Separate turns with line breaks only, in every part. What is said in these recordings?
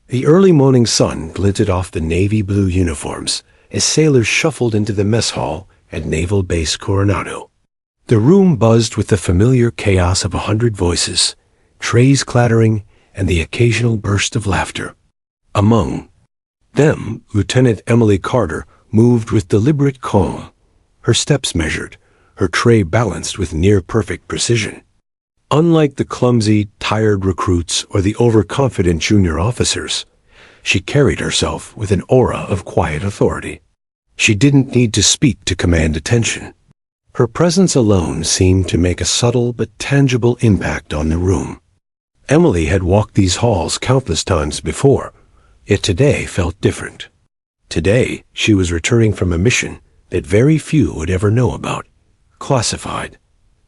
The early morning sun glinted off the navy blue uniforms as sailors shuffled into the mess hall at Naval Base Coronado. The room buzzed with the familiar chaos of 100 voices, trays clattering, and the occasional burst of laughter. Among them, Lieutenant Emily Carter moved with deliberate calm, her steps measured, her tray balanced with near-perfect precision. Unlike the clumsy, tired recruits or the overconfident junior officers, she carried herself with an aura of quiet authority. She didn't need to speak to command attention. Her presence alone seemed to make a subtle but tangible impact on the room. Emily had walked these halls countless times before, yet today felt different. Today, she was returning from a mission that very few would ever know about. Classified,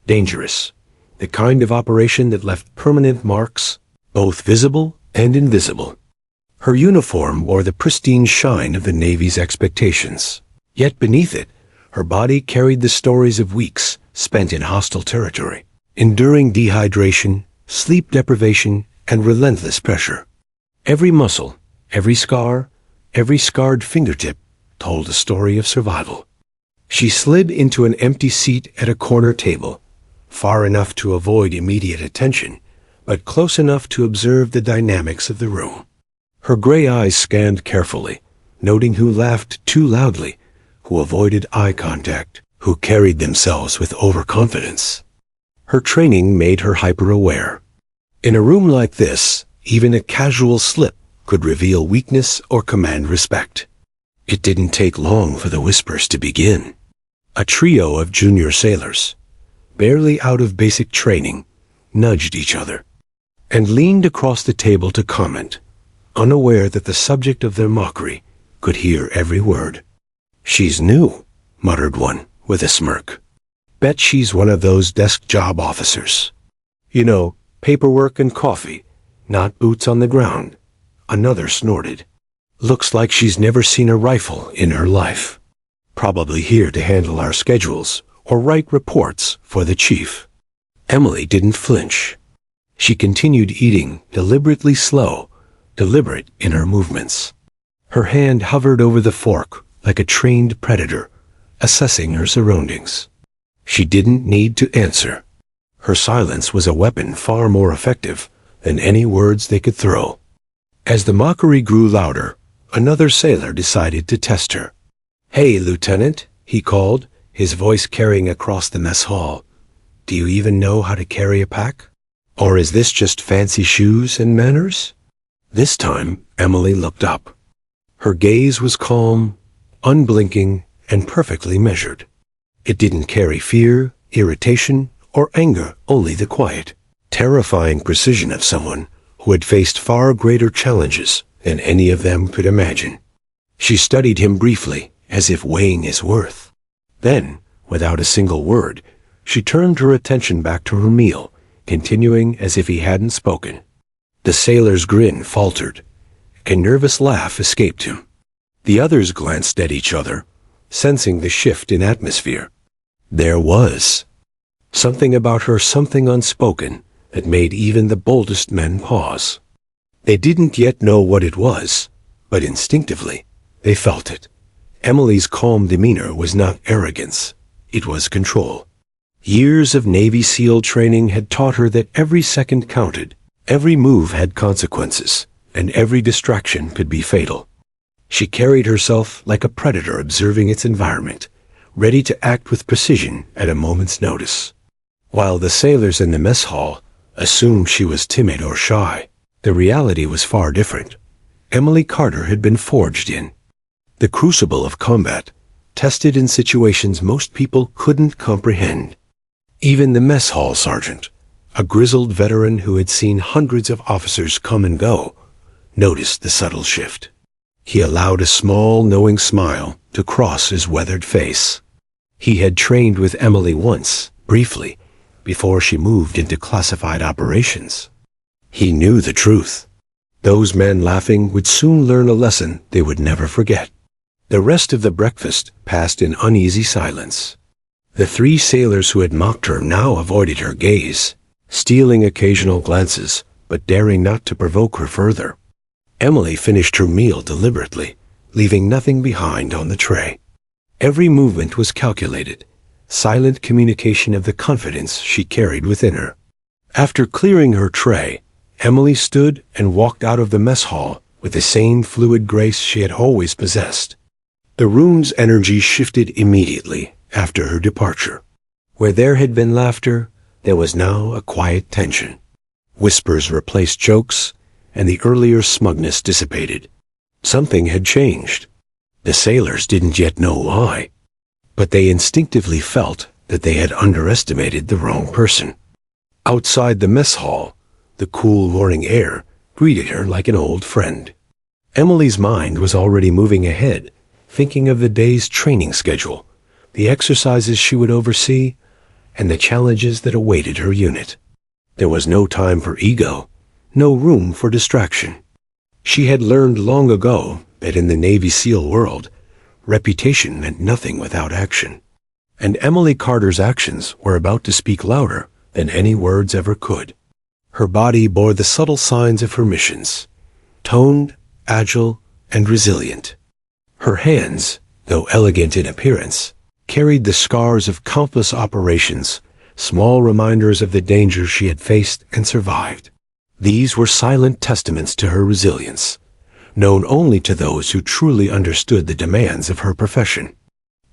dangerous, the kind of operation that left permanent marks, both visible and invisible. Her uniform wore the pristine shine of the Navy's expectations. Yet beneath it, her body carried the stories of weeks spent in hostile territory, enduring dehydration, sleep deprivation, and relentless pressure. Every muscle, every scar, every scarred fingertip told a story of survival. She slid into an empty seat at a corner table, far enough to avoid immediate attention, but close enough to observe the dynamics of the room. Her gray eyes scanned carefully, noting who laughed too loudly, who avoided eye contact, who carried themselves with overconfidence. Her training made her hyper-aware. In a room like this, even a casual slip could reveal weakness or command respect. It didn't take long for the whispers to begin. A trio of junior sailors, barely out of basic training, nudged each other and leaned across the table to comment, unaware that the subject of their mockery could hear every word. "She's new," muttered one with a smirk. "Bet she's one of those desk job officers. You know, paperwork and coffee, not boots on the ground." Another snorted. "Looks like she's never seen a rifle in her life. Probably here to handle our schedules or write reports for the chief." Emily didn't flinch. She continued eating, deliberately slow, deliberate in her movements. Her hand hovered over the fork like a trained predator, assessing her surroundings. She didn't need to answer. Her silence was a weapon far more effective than any words they could throw. As the mockery grew louder, another sailor decided to test her. "Hey, Lieutenant," he called, his voice carrying across the mess hall. "Do you even know how to carry a pack? Or is this just fancy shoes and manners?" This time, Emily looked up. Her gaze was calm, unblinking, and perfectly measured. It didn't carry fear, irritation, or anger, only the quiet, terrifying precision of someone who had faced far greater challenges than any of them could imagine. She studied him briefly, as if weighing his worth. Then, without a single word, she turned her attention back to her meal, continuing as if he hadn't spoken. The sailor's grin faltered. A nervous laugh escaped him. The others glanced at each other, sensing the shift in atmosphere. There was something about her, something unspoken, that made even the boldest men pause. They didn't yet know what it was, but instinctively, they felt it. Emily's calm demeanor was not arrogance, it was control. Years of Navy SEAL training had taught her that every second counted, every move had consequences, and every distraction could be fatal. She carried herself like a predator observing its environment, ready to act with precision at a moment's notice. While the sailors in the mess hall assumed she was timid or shy, the reality was far different. Emily Carter had been forged in the crucible of combat, tested in situations most people couldn't comprehend. Even the mess hall sergeant, a grizzled veteran who had seen hundreds of officers come and go, noticed the subtle shift. He allowed a small, knowing smile to cross his weathered face. He had trained with Emily once, briefly, before she moved into classified operations. He knew the truth. Those men laughing would soon learn a lesson they would never forget. The rest of the breakfast passed in uneasy silence. The three sailors who had mocked her now avoided her gaze, stealing occasional glances, but daring not to provoke her further. Emily finished her meal deliberately, leaving nothing behind on the tray. Every movement was calculated, silent communication of the confidence she carried within her. After clearing her tray, Emily stood and walked out of the mess hall with the same fluid grace she had always possessed. The room's energy shifted immediately after her departure. Where there had been laughter, there was now a quiet tension. Whispers replaced jokes, and the earlier smugness dissipated. Something had changed. The sailors didn't yet know why, but they instinctively felt that they had underestimated the wrong person. Outside the mess hall, the cool morning air greeted her like an old friend. Emily's mind was already moving ahead, thinking of the day's training schedule, the exercises she would oversee, and the challenges that awaited her unit. There was no time for ego, no room for distraction. She had learned long ago that in the Navy SEAL world, reputation meant nothing without action. And Emily Carter's actions were about to speak louder than any words ever could. Her body bore the subtle signs of her missions, toned, agile, and resilient. Her hands, though elegant in appearance, carried the scars of countless operations, small reminders of the dangers she had faced and survived. These were silent testaments to her resilience, known only to those who truly understood the demands of her profession.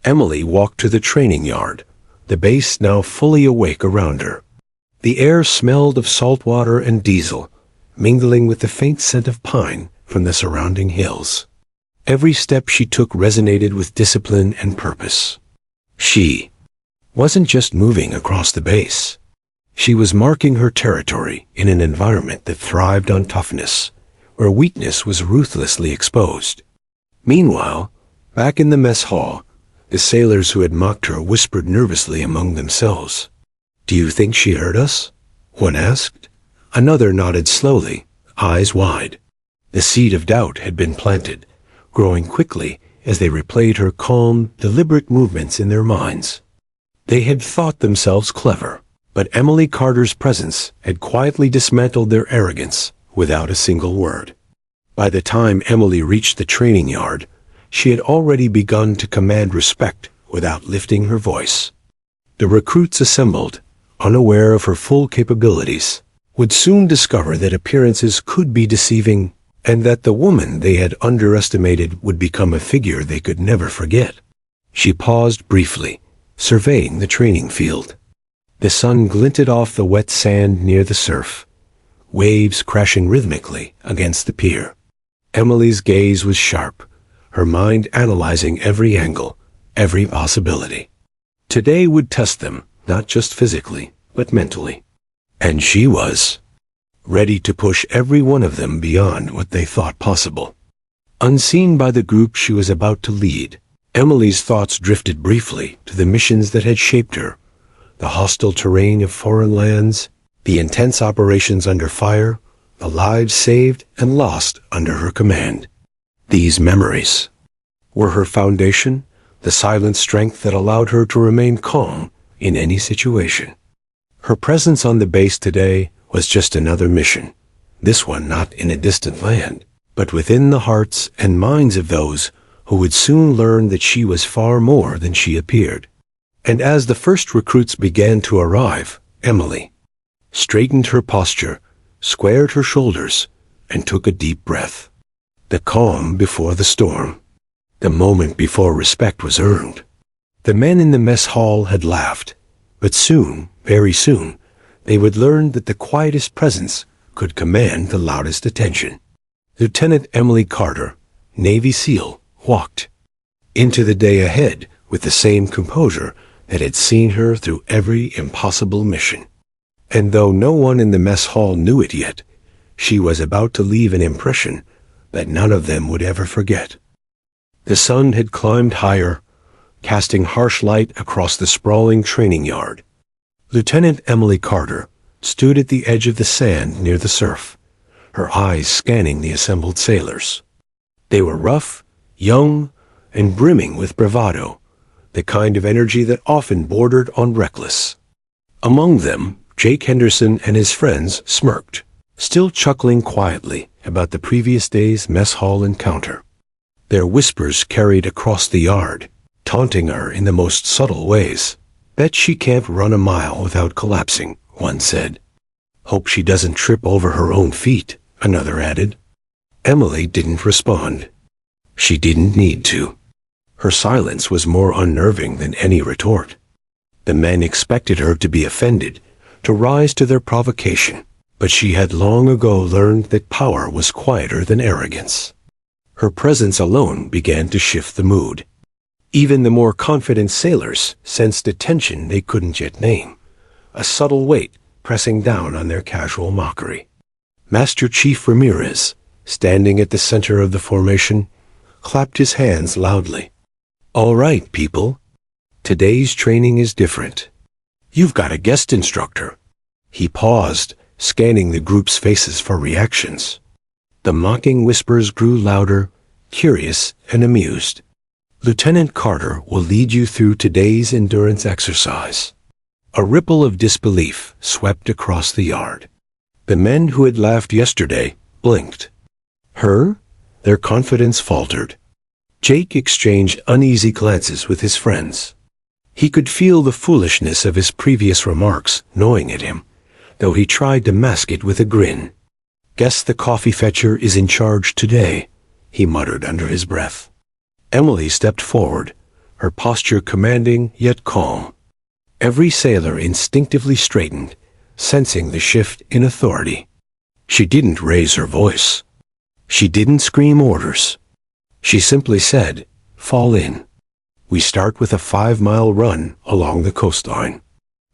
Emily walked to the training yard, the base now fully awake around her. The air smelled of salt water and diesel, mingling with the faint scent of pine from the surrounding hills. Every step she took resonated with discipline and purpose. She wasn't just moving across the base. She was marking her territory in an environment that thrived on toughness, where weakness was ruthlessly exposed. Meanwhile, back in the mess hall, the sailors who had mocked her whispered nervously among themselves. "Do you think she heard us?" one asked. Another nodded slowly, eyes wide. The seed of doubt had been planted, growing quickly as they replayed her calm, deliberate movements in their minds. They had thought themselves clever, but Emily Carter's presence had quietly dismantled their arrogance without a single word. By the time Emily reached the training yard, she had already begun to command respect without lifting her voice. The recruits assembled, unaware of her full capabilities, would soon discover that appearances could be deceiving, and that the woman they had underestimated would become a figure they could never forget. She paused briefly, surveying the training field. The sun glinted off the wet sand near the surf, waves crashing rhythmically against the pier. Emily's gaze was sharp, her mind analyzing every angle, every possibility. Today would test them, not just physically, but mentally. And she was ready to push every one of them beyond what they thought possible. Unseen by the group she was about to lead, Emily's thoughts drifted briefly to the missions that had shaped her, the hostile terrain of foreign lands, the intense operations under fire, the lives saved and lost under her command. These memories were her foundation, the silent strength that allowed her to remain calm in any situation. Her presence on the base today was just another mission, this one not in a distant land, but within the hearts and minds of those who would soon learn that she was far more than she appeared. And as the first recruits began to arrive, Emily straightened her posture, squared her shoulders, and took a deep breath. The calm before the storm, the moment before respect was earned. The men in the mess hall had laughed, but soon, very soon, they would learn that the quietest presence could command the loudest attention. Lieutenant Emily Carter, Navy SEAL, walked into the day ahead with the same composure that had seen her through every impossible mission. And though no one in the mess hall knew it yet, she was about to leave an impression that none of them would ever forget. The sun had climbed higher, casting harsh light across the sprawling training yard. Lieutenant Emily Carter stood at the edge of the sand near the surf, her eyes scanning the assembled sailors. They were rough, young, and brimming with bravado, the kind of energy that often bordered on reckless. Among them, Jake Henderson and his friends smirked, still chuckling quietly about the previous day's mess hall encounter. Their whispers carried across the yard, taunting her in the most subtle ways. "Bet she can't run a mile without collapsing," one said. "Hope she doesn't trip over her own feet," another added. Emily didn't respond. She didn't need to. Her silence was more unnerving than any retort. The men expected her to be offended, to rise to their provocation, but she had long ago learned that power was quieter than arrogance. Her presence alone began to shift the mood. Even the more confident sailors sensed a tension they couldn't yet name, a subtle weight pressing down on their casual mockery. Master Chief Ramirez, standing at the center of the formation, clapped his hands loudly. "All right, people. Today's training is different. You've got a guest instructor." He paused, scanning the group's faces for reactions. The mocking whispers grew louder, curious and amused. "Lieutenant Carter will lead you through today's endurance exercise." A ripple of disbelief swept across the yard. The men who had laughed yesterday blinked. Her? Their confidence faltered. Jake exchanged uneasy glances with his friends. He could feel the foolishness of his previous remarks gnawing at him, though he tried to mask it with a grin. "Guess the coffee fetcher is in charge today," he muttered under his breath. Emily stepped forward, her posture commanding yet calm. Every sailor instinctively straightened, sensing the shift in authority. She didn't raise her voice. She didn't scream orders. She simply said, "Fall in. We start with a 5-mile run along the coastline.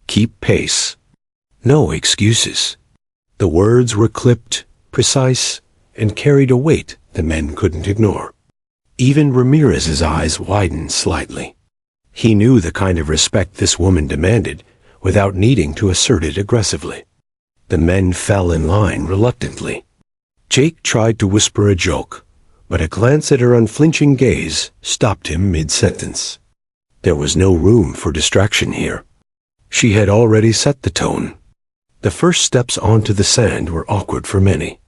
Keep pace. No excuses." The words were clipped, precise, and carried a weight the men couldn't ignore. Even Ramirez's eyes widened slightly. He knew the kind of respect this woman demanded without needing to assert it aggressively. The men fell in line reluctantly. Jake tried to whisper a joke, but a glance at her unflinching gaze stopped him mid-sentence. There was no room for distraction here. She had already set the tone. The first steps onto the sand were awkward for many.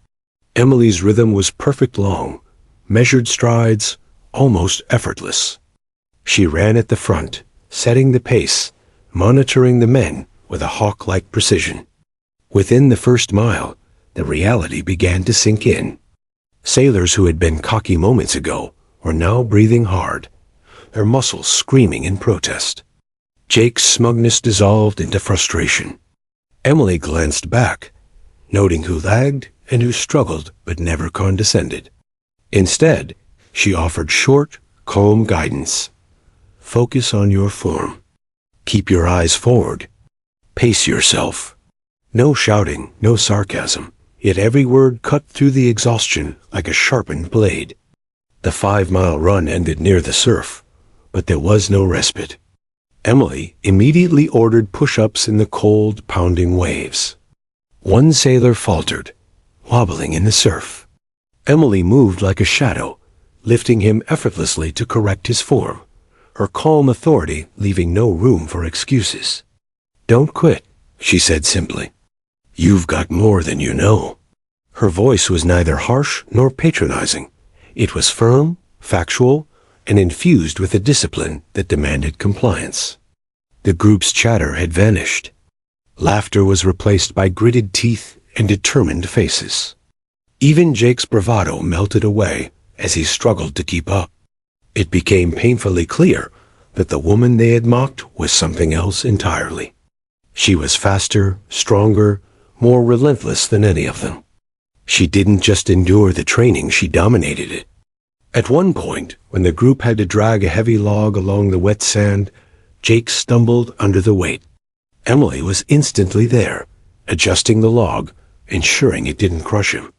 Emily's rhythm was perfect, long, measured strides, almost effortless. She ran at the front, setting the pace, monitoring the men with a hawk-like precision. Within the first mile, the reality began to sink in. Sailors who had been cocky moments ago were now breathing hard, their muscles screaming in protest. Jake's smugness dissolved into frustration. Emily glanced back, noting who lagged and who struggled but never condescended. Instead, she offered short, calm guidance. "Focus on your form. Keep your eyes forward. Pace yourself." No shouting, no sarcasm, yet every word cut through the exhaustion like a sharpened blade. The 5-mile run ended near the surf, but there was no respite. Emily immediately ordered push-ups in the cold, pounding waves. One sailor faltered, wobbling in the surf. Emily moved like a shadow, lifting him effortlessly to correct his form, her calm authority leaving no room for excuses. "Don't quit," she said simply. "You've got more than you know." Her voice was neither harsh nor patronizing. It was firm, factual, and infused with a discipline that demanded compliance. The group's chatter had vanished. Laughter was replaced by gritted teeth and determined faces. Even Jake's bravado melted away as he struggled to keep up. It became painfully clear that the woman they had mocked was something else entirely. She was faster, stronger, more relentless than any of them. She didn't just endure the training, she dominated it. At one point, when the group had to drag a heavy log along the wet sand, Jake stumbled under the weight. Emily was instantly there, adjusting the log, ensuring it didn't crush him.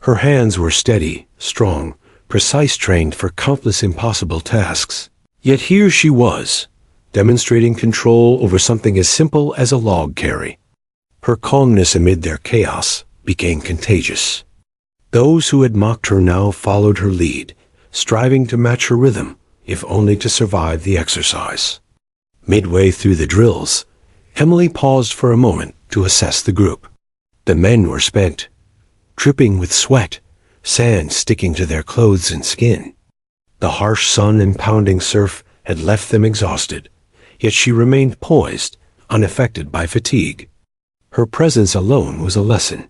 Her hands were steady, strong, precise, trained for countless impossible tasks. Yet here she was, demonstrating control over something as simple as a log carry. Her calmness amid their chaos became contagious. Those who had mocked her now followed her lead, striving to match her rhythm, if only to survive the exercise. Midway through the drills, Emily paused for a moment to assess the group. The men were spent, dripping with sweat, sand sticking to their clothes and skin. The harsh sun and pounding surf had left them exhausted, yet she remained poised, unaffected by fatigue. Her presence alone was a lesson.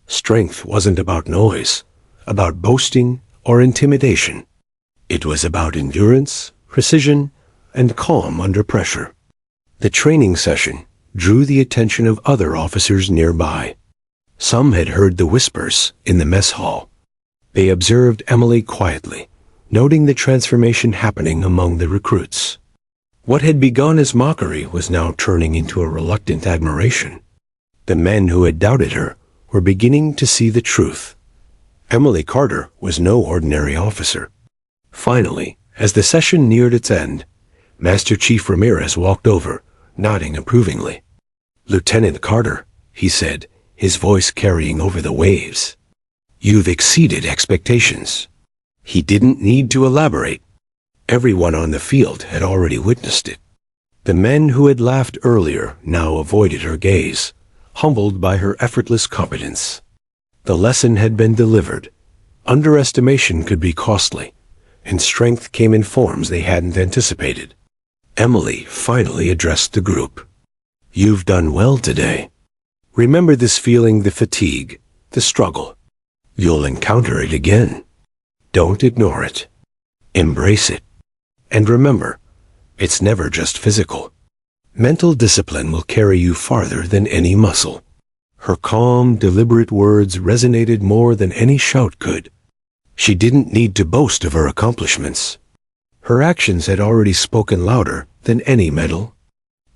Strength wasn't about noise, about boasting or intimidation. It was about endurance, precision, and calm under pressure. The training session drew the attention of other officers nearby. Some had heard the whispers in the mess hall. They observed Emily quietly, noting the transformation happening among the recruits. What had begun as mockery was now turning into a reluctant admiration. The men who had doubted her were beginning to see the truth. Emily Carter was no ordinary officer. Finally, as the session neared its end, Master Chief Ramirez walked over, nodding approvingly. "Lieutenant Carter," he said, his voice carrying over the waves, "you've exceeded expectations." He didn't need to elaborate. Everyone on the field had already witnessed it. The men who had laughed earlier now avoided her gaze, humbled by her effortless competence. The lesson had been delivered. Underestimation could be costly, and strength came in forms they hadn't anticipated. Emily finally addressed the group. "You've done well today. Remember this feeling, the fatigue, the struggle. You'll encounter it again. Don't ignore it. Embrace it. And remember, it's never just physical. Mental discipline will carry you farther than any muscle." Her calm, deliberate words resonated more than any shout could. She didn't need to boast of her accomplishments. Her actions had already spoken louder than any medal.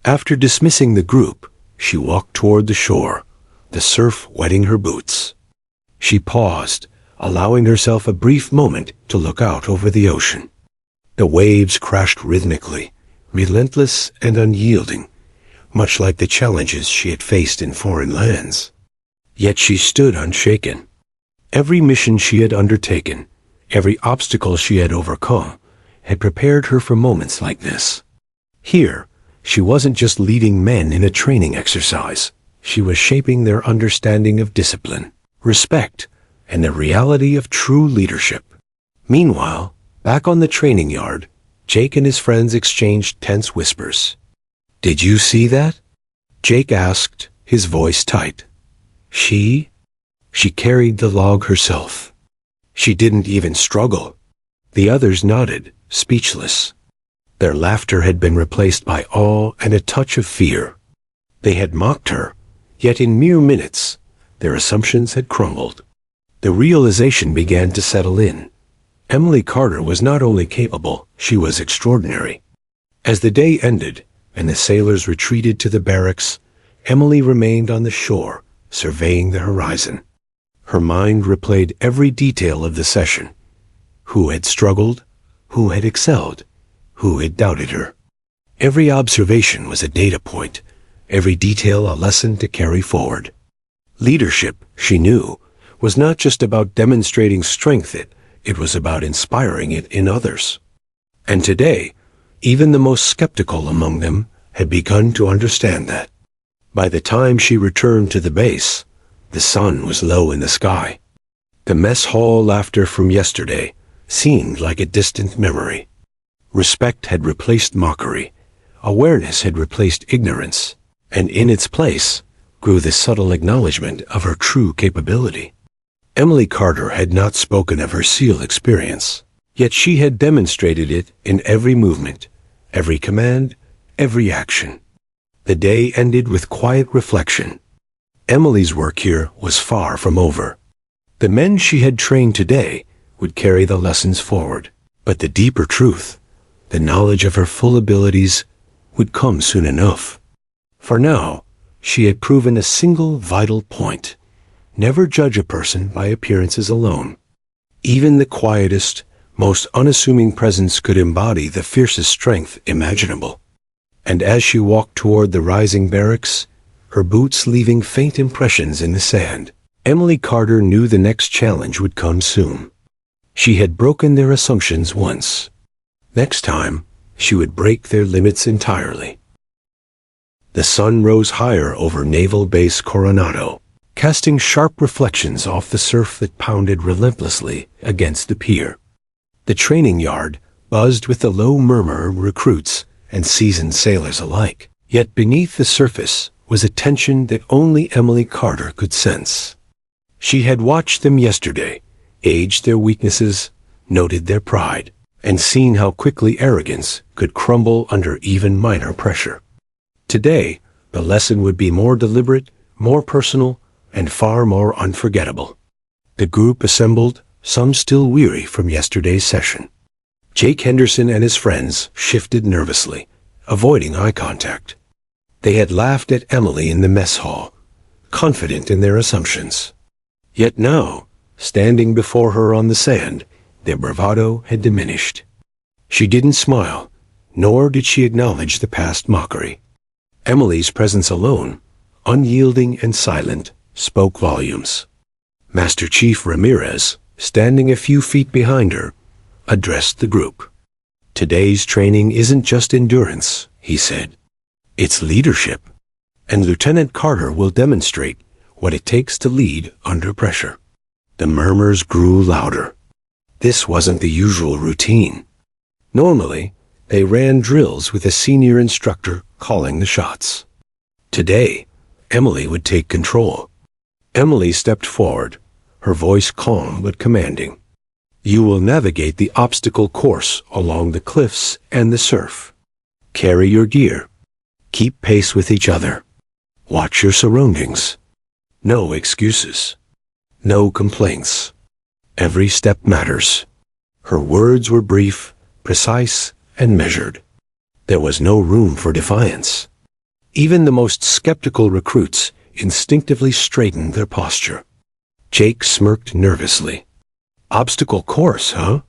After dismissing the group, she walked toward the shore, the surf wetting her boots. She paused, allowing herself a brief moment to look out over the ocean. The waves crashed rhythmically, relentless and unyielding, much like the challenges she had faced in foreign lands. Yet she stood unshaken. Every mission she had undertaken, every obstacle she had overcome, had prepared her for moments like this. Here, she wasn't just leading men in a training exercise. She was shaping their understanding of discipline, respect, and the reality of true leadership. Meanwhile, back on the training yard, Jake and his friends exchanged tense whispers. "Did you see that?" Jake asked, his voice tight. She carried the log herself. She didn't even struggle. The others nodded, speechless. Their laughter had been replaced by awe and a touch of fear. They had mocked her, yet in mere minutes, their assumptions had crumbled. The realization began to settle in. Emily Carter was not only capable, she was extraordinary. As the day ended, and the sailors retreated to the barracks, Emily remained on the shore, surveying the horizon. Her mind replayed every detail of the session. Who had struggled? Who had excelled? Who had doubted her? Every observation was a data point, every detail a lesson to carry forward. Leadership, she knew, was not just about demonstrating strength, it was about inspiring it in others. And today, even the most skeptical among them had begun to understand that. By the time she returned to the base, the sun was low in the sky. The mess hall laughter from yesterday seemed like a distant memory. Respect had replaced mockery, awareness had replaced ignorance, and in its place grew the subtle acknowledgement of her true capability. Emily Carter had not spoken of her SEAL experience, yet she had demonstrated it in every movement, every command, every action. The day ended with quiet reflection. Emily's work here was far from over. The men she had trained today would carry the lessons forward, but the deeper truth, the knowledge of her full abilities, would come soon enough. For now, she had proven a single vital point. Never judge a person by appearances alone. Even the quietest, most unassuming presence could embody the fiercest strength imaginable. And as she walked toward the rising barracks, her boots leaving faint impressions in the sand, Emily Carter knew the next challenge would come soon. She had broken their assumptions once. Next time, she would break their limits entirely. The sun rose higher over Naval Base Coronado. casting sharp reflections off the surf that pounded relentlessly against the pier. The training yard buzzed with the low murmur of recruits and seasoned sailors alike. Yet beneath the surface was a tension that only Emily Carter could sense. She had watched them yesterday, gauged their weaknesses, noted their pride, and seen how quickly arrogance could crumble under even minor pressure. Today, the lesson would be more deliberate, more personal, and far more unforgettable. The group assembled, some still weary from yesterday's session. Jake Henderson and his friends shifted nervously, avoiding eye contact. They had laughed at Emily in the mess hall, confident in their assumptions. Yet now, standing before her on the sand, their bravado had diminished. She didn't smile, nor did she acknowledge the past mockery. Emily's presence alone, unyielding and silent, spoke volumes. Master Chief Ramirez, standing a few feet behind her, addressed the group. "Today's training isn't just endurance," he said. "It's leadership, and Lieutenant Carter will demonstrate what it takes to lead under pressure." The murmurs grew louder. This wasn't the usual routine. Normally, they ran drills with a senior instructor calling the shots. Today, Emily would take control. Emily stepped forward, her voice calm but commanding. "You will navigate the obstacle course along the cliffs and the surf. Carry your gear. Keep pace with each other. Watch your surroundings. No excuses. No complaints. Every step matters." Her words were brief, precise, and measured. There was no room for defiance. Even the most skeptical recruits instinctively straightened their posture. Jake smirked nervously. "Obstacle course, huh?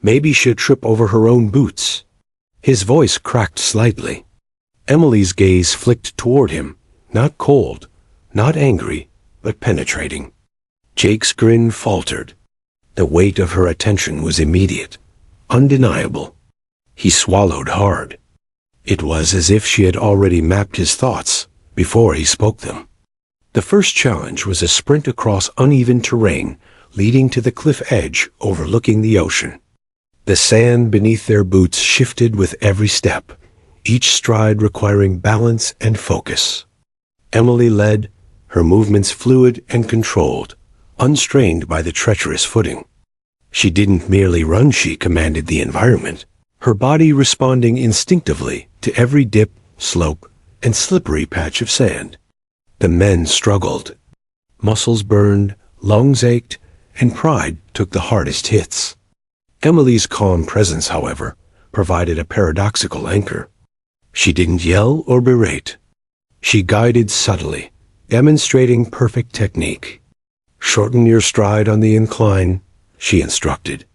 Maybe she'd trip over her own boots." His voice cracked slightly. Emily's gaze flicked toward him, not cold, not angry, but penetrating. Jake's grin faltered. The weight of her attention was immediate, undeniable. He swallowed hard. It was as if she had already mapped his thoughts before he spoke them. The first challenge was a sprint across uneven terrain leading to the cliff edge overlooking the ocean. The sand beneath their boots shifted with every step, each stride requiring balance and focus. Emily led, her movements fluid and controlled, unstrained by the treacherous footing. She didn't merely run, she commanded the environment, her body responding instinctively to every dip, slope, and slippery patch of sand. The men struggled. Muscles burned, lungs ached, and pride took the hardest hits. Emily's calm presence, however, provided a paradoxical anchor. She didn't yell or berate. She guided subtly, demonstrating perfect technique. "Shorten your stride on the incline," she instructed.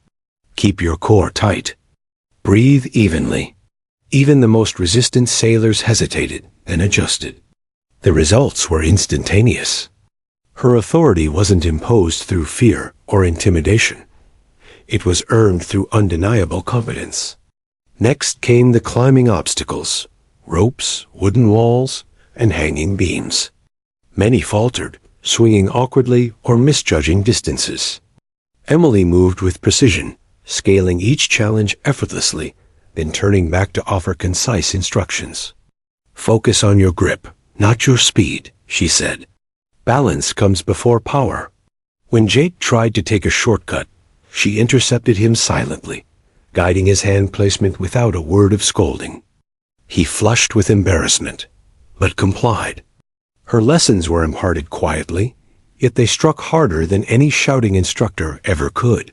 "Keep your core tight. Breathe evenly." Even the most resistant sailors hesitated and adjusted. The results were instantaneous. Her authority wasn't imposed through fear or intimidation. It was earned through undeniable competence. Next came the climbing obstacles, ropes, wooden walls, and hanging beams. Many faltered, swinging awkwardly or misjudging distances. Emily moved with precision, scaling each challenge effortlessly, then turning back to offer concise instructions. "Focus on your grip, not your speed," she said. "Balance comes before power." When Jake tried to take a shortcut, she intercepted him silently, guiding his hand placement without a word of scolding. He flushed with embarrassment, but complied. Her lessons were imparted quietly, yet they struck harder than any shouting instructor ever could.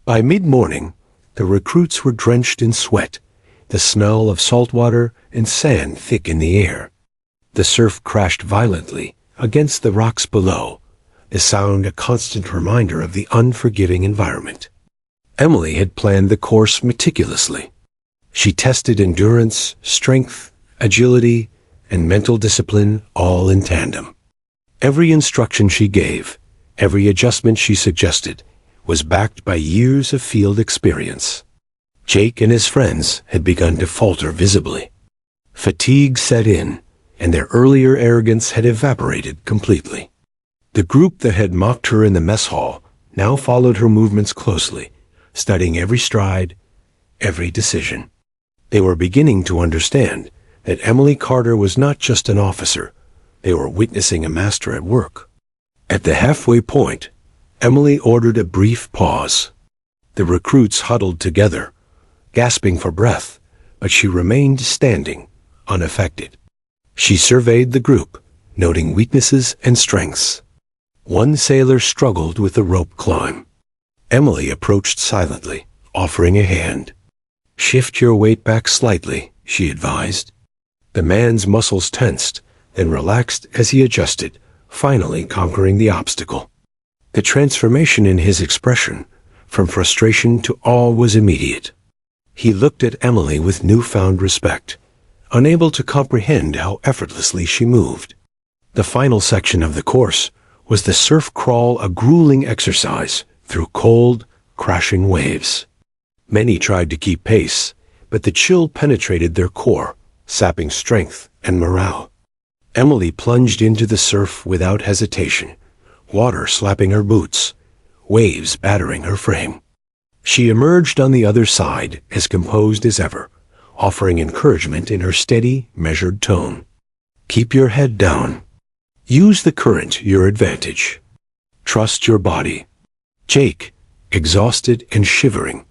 By mid-morning, the recruits were drenched in sweat, the smell of salt water and sand thick in the air. The surf crashed violently against the rocks below, the sound a constant reminder of the unforgiving environment. Emily had planned the course meticulously. She tested endurance, strength, agility, and mental discipline all in tandem. Every instruction she gave, every adjustment she suggested, was backed by years of field experience. Jake and his friends had begun to falter visibly. Fatigue set in, and their earlier arrogance had evaporated completely. The group that had mocked her in the mess hall now followed her movements closely, studying every stride, every decision. They were beginning to understand that Emily Carter was not just an officer. They were witnessing a master at work. At the halfway point, Emily ordered a brief pause. The recruits huddled together, gasping for breath, but she remained standing, unaffected. She surveyed the group, noting weaknesses and strengths. One sailor struggled with the rope climb. Emily approached silently, offering a hand. "Shift your weight back slightly," she advised. The man's muscles tensed, then relaxed as he adjusted, finally conquering the obstacle. The transformation in his expression, from frustration to awe, was immediate. He looked at Emily with newfound respect, unable to comprehend how effortlessly she moved. The final section of the course was the surf crawl, a grueling exercise through cold, crashing waves. Many tried to keep pace, but the chill penetrated their core, sapping strength and morale. Emily plunged into the surf without hesitation, water slapping her boots, waves battering her frame. She emerged on the other side as composed as ever, offering encouragement in her steady, measured tone. "Keep your head down. Use the current to your advantage. Trust your body." Jake, exhausted and shivering,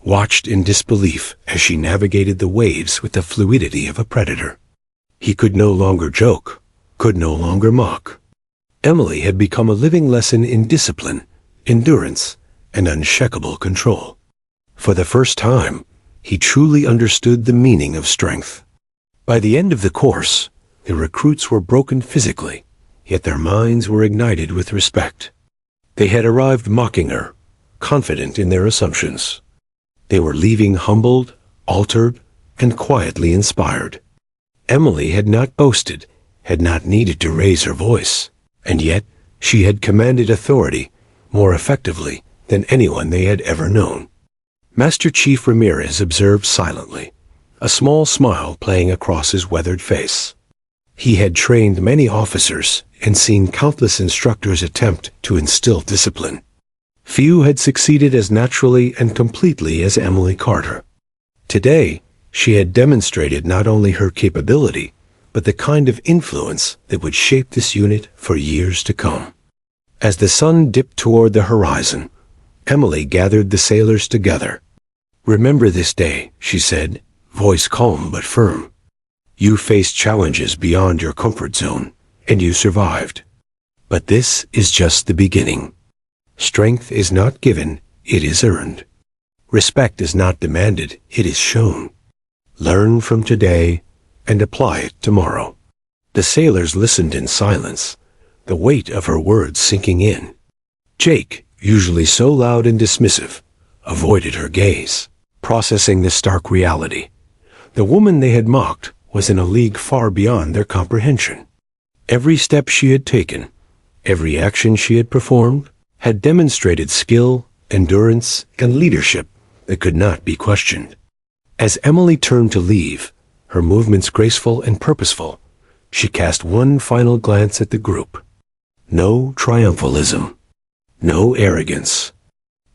watched in disbelief as she navigated the waves with the fluidity of a predator. He could no longer joke, could no longer mock. Emily had become a living lesson in discipline, endurance, and unshakable control. For the first time, he truly understood the meaning of strength. By the end of the course, the recruits were broken physically, yet their minds were ignited with respect. They had arrived mocking her, confident in their assumptions. They were leaving humbled, altered, and quietly inspired. Emily had not boasted, had not needed to raise her voice, and yet she had commanded authority more effectively than anyone they had ever known. Master Chief Ramirez observed silently, a small smile playing across his weathered face. He had trained many officers and seen countless instructors attempt to instill discipline. Few had succeeded as naturally and completely as Emily Carter. Today, she had demonstrated not only her capability, but the kind of influence that would shape this unit for years to come. As the sun dipped toward the horizon, Emily gathered the sailors together. "Remember this day," she said, voice calm but firm. "You faced challenges beyond your comfort zone, and you survived. But this is just the beginning. Strength is not given, it is earned. Respect is not demanded, it is shown. Learn from today and apply it tomorrow." The sailors listened in silence, the weight of her words sinking in. Jake, usually so loud and dismissive, avoided her gaze, processing the stark reality. The woman they had mocked was in a league far beyond their comprehension. Every step she had taken, every action she had performed, had demonstrated skill, endurance, and leadership that could not be questioned. As Emily turned to leave, her movements graceful and purposeful, she cast one final glance at the group. No triumphalism, no arrogance,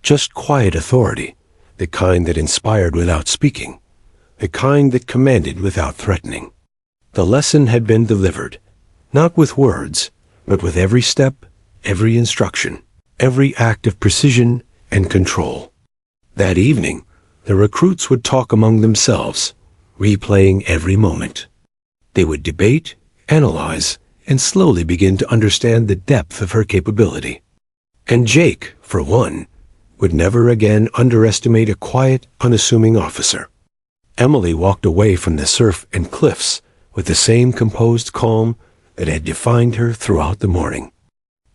just quiet authority, the kind that inspired without speaking, the kind that commanded without threatening. The lesson had been delivered, not with words, but with every step, every instruction, every act of precision and control. That evening, the recruits would talk among themselves, replaying every moment. They would debate, analyze, and slowly begin to understand the depth of her capability. And Jake, for one, would never again underestimate a quiet, unassuming officer. Emily walked away from the surf and cliffs with the same composed calm that had defined her throughout the morning.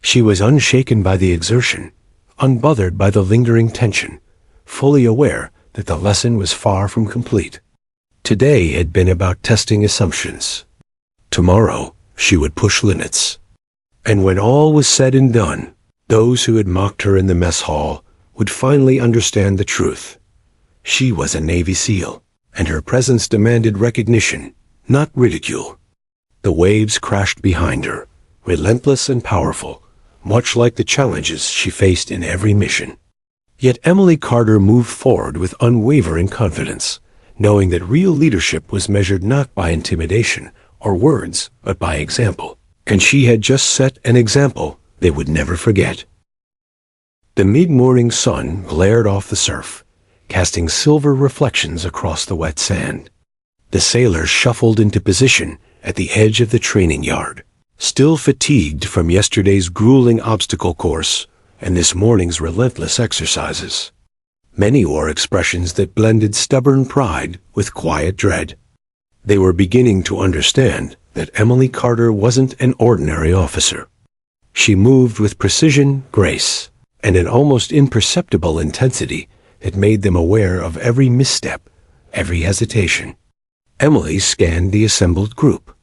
She was unshaken by the exertion, unbothered by the lingering tension, fully aware that the lesson was far from complete. Today had been about testing assumptions. Tomorrow, she would push limits. And when all was said and done, those who had mocked her in the mess hall would finally understand the truth. She was a Navy SEAL, and her presence demanded recognition, not ridicule. The waves crashed behind her, relentless and powerful, much like the challenges she faced in every mission. Yet Emily Carter moved forward with unwavering confidence, knowing that real leadership was measured not by intimidation or words, but by example. And she had just set an example they would never forget. The mid-morning sun glared off the surf, casting silver reflections across the wet sand. The sailors shuffled into position at the edge of the training yard, still fatigued from yesterday's grueling obstacle course and this morning's relentless exercises. Many wore expressions that blended stubborn pride with quiet dread. They were beginning to understand that Emily Carter wasn't an ordinary officer. She moved with precision, grace, and an almost imperceptible intensity that made them aware of every misstep, every hesitation. Emily scanned the assembled group.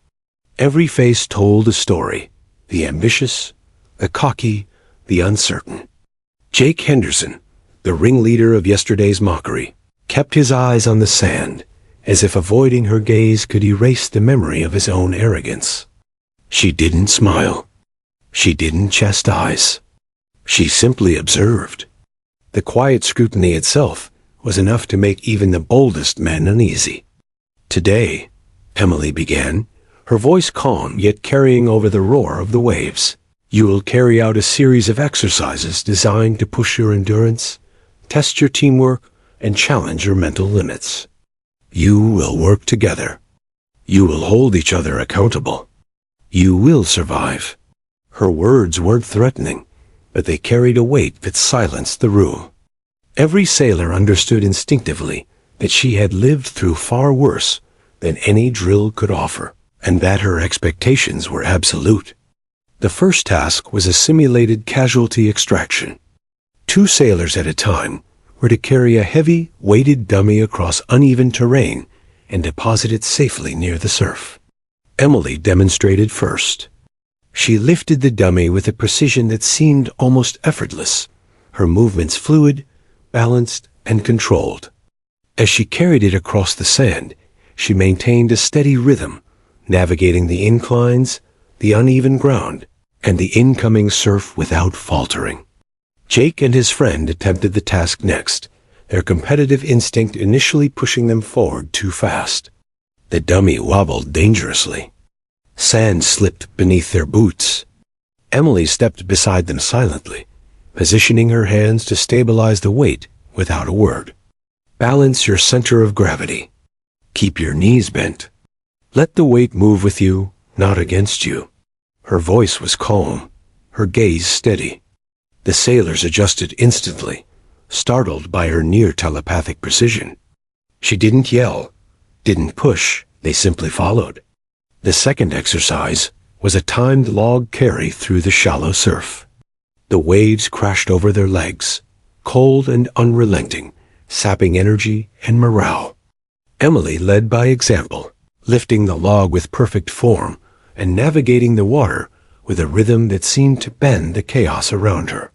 Every face told a story, the ambitious, the cocky, the uncertain. Jake Henderson, the ringleader of yesterday's mockery, kept his eyes on the sand, as if avoiding her gaze could erase the memory of his own arrogance. She didn't smile. She didn't chastise. She simply observed. The quiet scrutiny itself was enough to make even the boldest men uneasy. "Today," Emily began, her voice calm yet carrying over the roar of the waves, "you will carry out a series of exercises designed to push your endurance, test your teamwork, and challenge your mental limits. You will work together. You will hold each other accountable. You will survive." Her words weren't threatening, but they carried a weight that silenced the room. Every sailor understood instinctively that she had lived through far worse than any drill could offer, and that her expectations were absolute. The first task was a simulated casualty extraction. 2 sailors at a time were to carry a heavy, weighted dummy across uneven terrain and deposit it safely near the surf. Emily demonstrated first. She lifted the dummy with a precision that seemed almost effortless, her movements fluid, balanced, and controlled. As she carried it across the sand, she maintained a steady rhythm, navigating the inclines, the uneven ground, and the incoming surf without faltering. Jake and his friend attempted the task next, their competitive instinct initially pushing them forward too fast. The dummy wobbled dangerously. Sand slipped beneath their boots. Emily stepped beside them silently, positioning her hands to stabilize the weight without a word. "Balance your center of gravity. Keep your knees bent. Let the weight move with you, not against you." Her voice was calm, her gaze steady. The sailors adjusted instantly, startled by her near telepathic precision. She didn't yell, didn't push, they simply followed. The second exercise was a timed log carry through the shallow surf. The waves crashed over their legs, cold and unrelenting, sapping energy and morale. Emily led by example, lifting the log with perfect form and navigating the water with a rhythm that seemed to bend the chaos around her.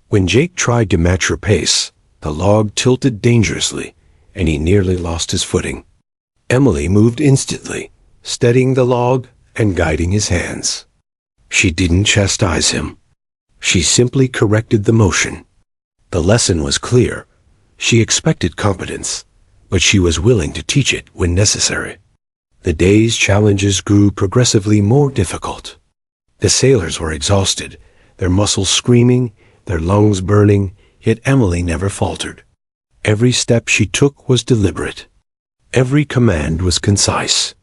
When Jake tried to match her pace, the log tilted dangerously, and he nearly lost his footing. Emily moved instantly, steadying the log and guiding his hands. She didn't chastise him. She simply corrected the motion. The lesson was clear. She expected competence, but she was willing to teach it when necessary. The day's challenges grew progressively more difficult. The sailors were exhausted, their muscles screaming, their lungs burning, yet Emily never faltered. Every step she took was deliberate. Every command was concise.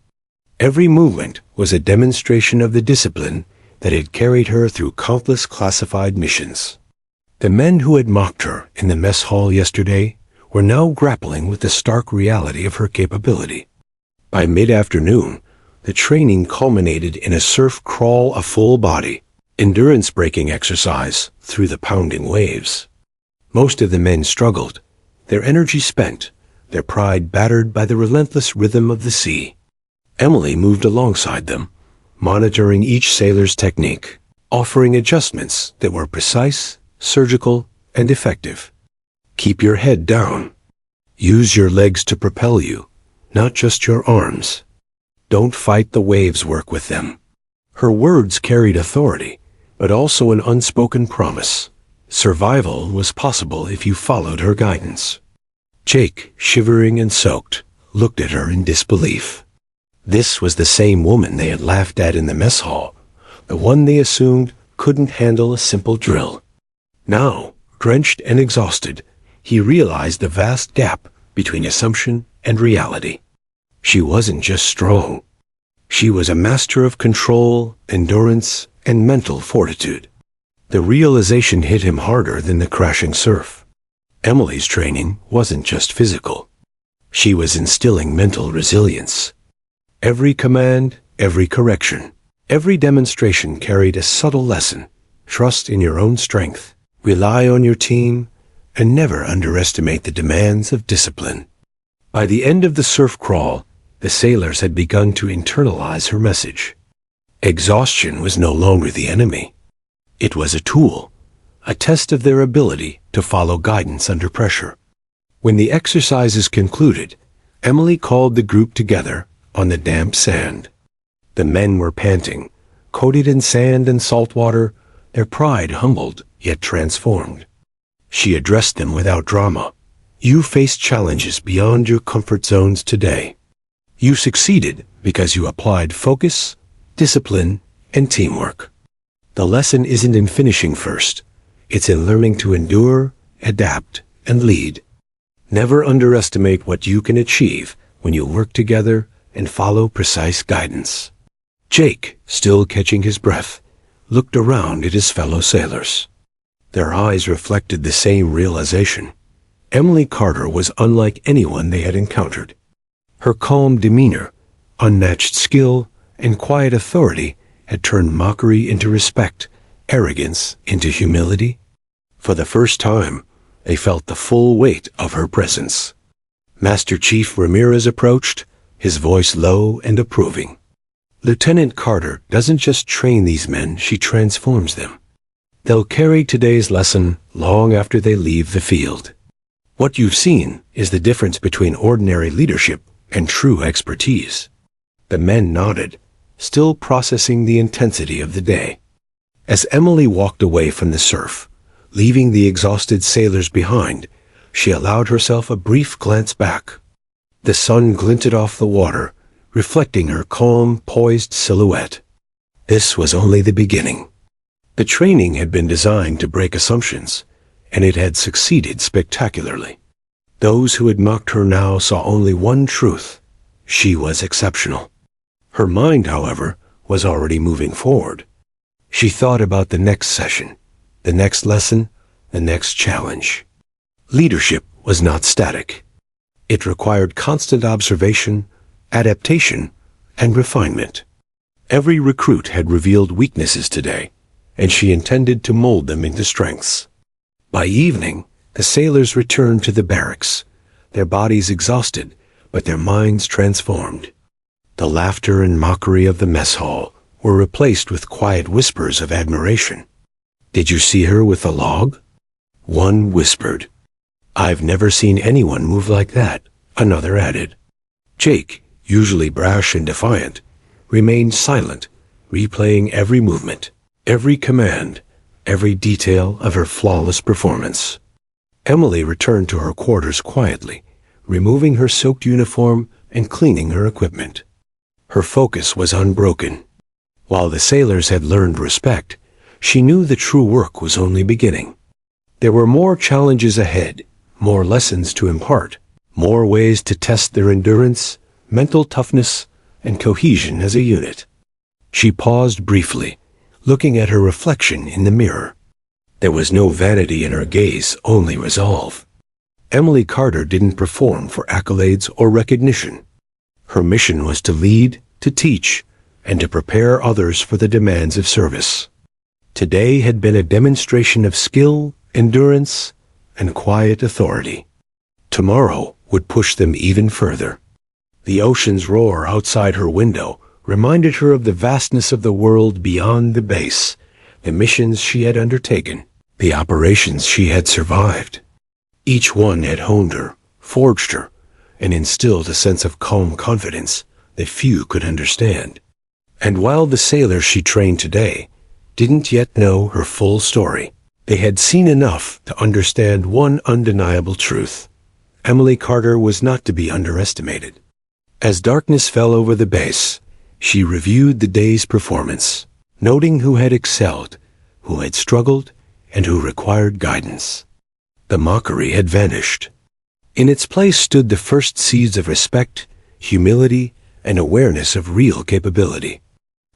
Every movement was a demonstration of the discipline that had carried her through countless classified missions. The men who had mocked her in the mess hall yesterday were now grappling with the stark reality of her capability. By mid-afternoon, the training culminated in a surf crawl a full body, endurance-breaking exercise through the pounding waves. Most of the men struggled, their energy spent, their pride battered by the relentless rhythm of the sea. Emily moved alongside them, monitoring each sailor's technique, offering adjustments that were precise, surgical, and effective. Keep your head down. Use your legs to propel you, not just your arms. Don't fight the waves, work with them. Her words carried authority, but also an unspoken promise. Survival was possible if you followed her guidance. Jake, shivering and soaked, looked at her in disbelief. This was the same woman they had laughed at in the mess hall, the one they assumed couldn't handle a simple drill. Now, drenched and exhausted, he realized the vast gap between assumption and reality. She wasn't just strong. She was a master of control, endurance, and mental fortitude. The realization hit him harder than the crashing surf. Emily's training wasn't just physical. She was instilling mental resilience. Every command, every correction, every demonstration carried a subtle lesson. Trust in your own strength, rely on your team, and never underestimate the demands of discipline. By the end of the surf crawl, the sailors had begun to internalize her message. Exhaustion was no longer the enemy. It was a tool, a test of their ability to follow guidance under pressure. When the exercises concluded, Emily called the group together on the damp sand. The men were panting, coated in sand and salt water, their pride humbled yet transformed. She addressed them without drama. You faced challenges beyond your comfort zones today. You succeeded because you applied focus, discipline, and teamwork. The lesson isn't in finishing first. It's in learning to endure, adapt, and lead. Never underestimate what you can achieve when you work together and follow precise guidance. Jake, still catching his breath, looked around at his fellow sailors. Their eyes reflected the same realization. Emily Carter was unlike anyone they had encountered. Her calm demeanor, unmatched skill, and quiet authority had turned mockery into respect, arrogance into humility. For the first time, they felt the full weight of her presence. Master Chief Ramirez approached, his voice low and approving. Lieutenant Carter doesn't just train these men, she transforms them. They'll carry today's lesson long after they leave the field. What you've seen is the difference between ordinary leadership and true expertise. The men nodded, still processing the intensity of the day. As Emily walked away from the surf, leaving the exhausted sailors behind, she allowed herself a brief glance back. The sun glinted off the water, reflecting her calm, poised silhouette. This was only the beginning. The training had been designed to break assumptions, and it had succeeded spectacularly. Those who had mocked her now saw only one truth: she was exceptional. Her mind, however, was already moving forward. She thought about the next session, the next lesson, the next challenge. Leadership was not static. It required constant observation, adaptation, and refinement. Every recruit had revealed weaknesses today, and she intended to mold them into strengths. By evening, the sailors returned to the barracks, their bodies exhausted, but their minds transformed. The laughter and mockery of the mess hall were replaced with quiet whispers of admiration. "Did you see her with the log?" One whispered. "I've never seen anyone move like that," another added. Jake, usually brash and defiant, remained silent, replaying every movement, every command, every detail of her flawless performance. Emily returned to her quarters quietly, removing her soaked uniform and cleaning her equipment. Her focus was unbroken. While the sailors had learned respect, she knew the true work was only beginning. There were more challenges ahead, more lessons to impart, more ways to test their endurance, mental toughness, and cohesion as a unit. She paused briefly, looking at her reflection in the mirror. There was no vanity in her gaze, only resolve. Emily Carter didn't perform for accolades or recognition. Her mission was to lead, to teach, and to prepare others for the demands of service. Today had been a demonstration of skill, endurance, and quiet authority. Tomorrow would push them even further. The ocean's roar outside her window reminded her of the vastness of the world beyond the base, the missions she had undertaken, the operations she had survived. Each one had honed her, forged her, and instilled a sense of calm confidence that few could understand. And while the sailors she trained today didn't yet know her full story. They had seen enough to understand one undeniable truth. Emily Carter was not to be underestimated. As darkness fell over the base, she reviewed the day's performance, noting who had excelled, who had struggled, and who required guidance. The mockery had vanished. In its place stood the first seeds of respect, humility, and awareness of real capability.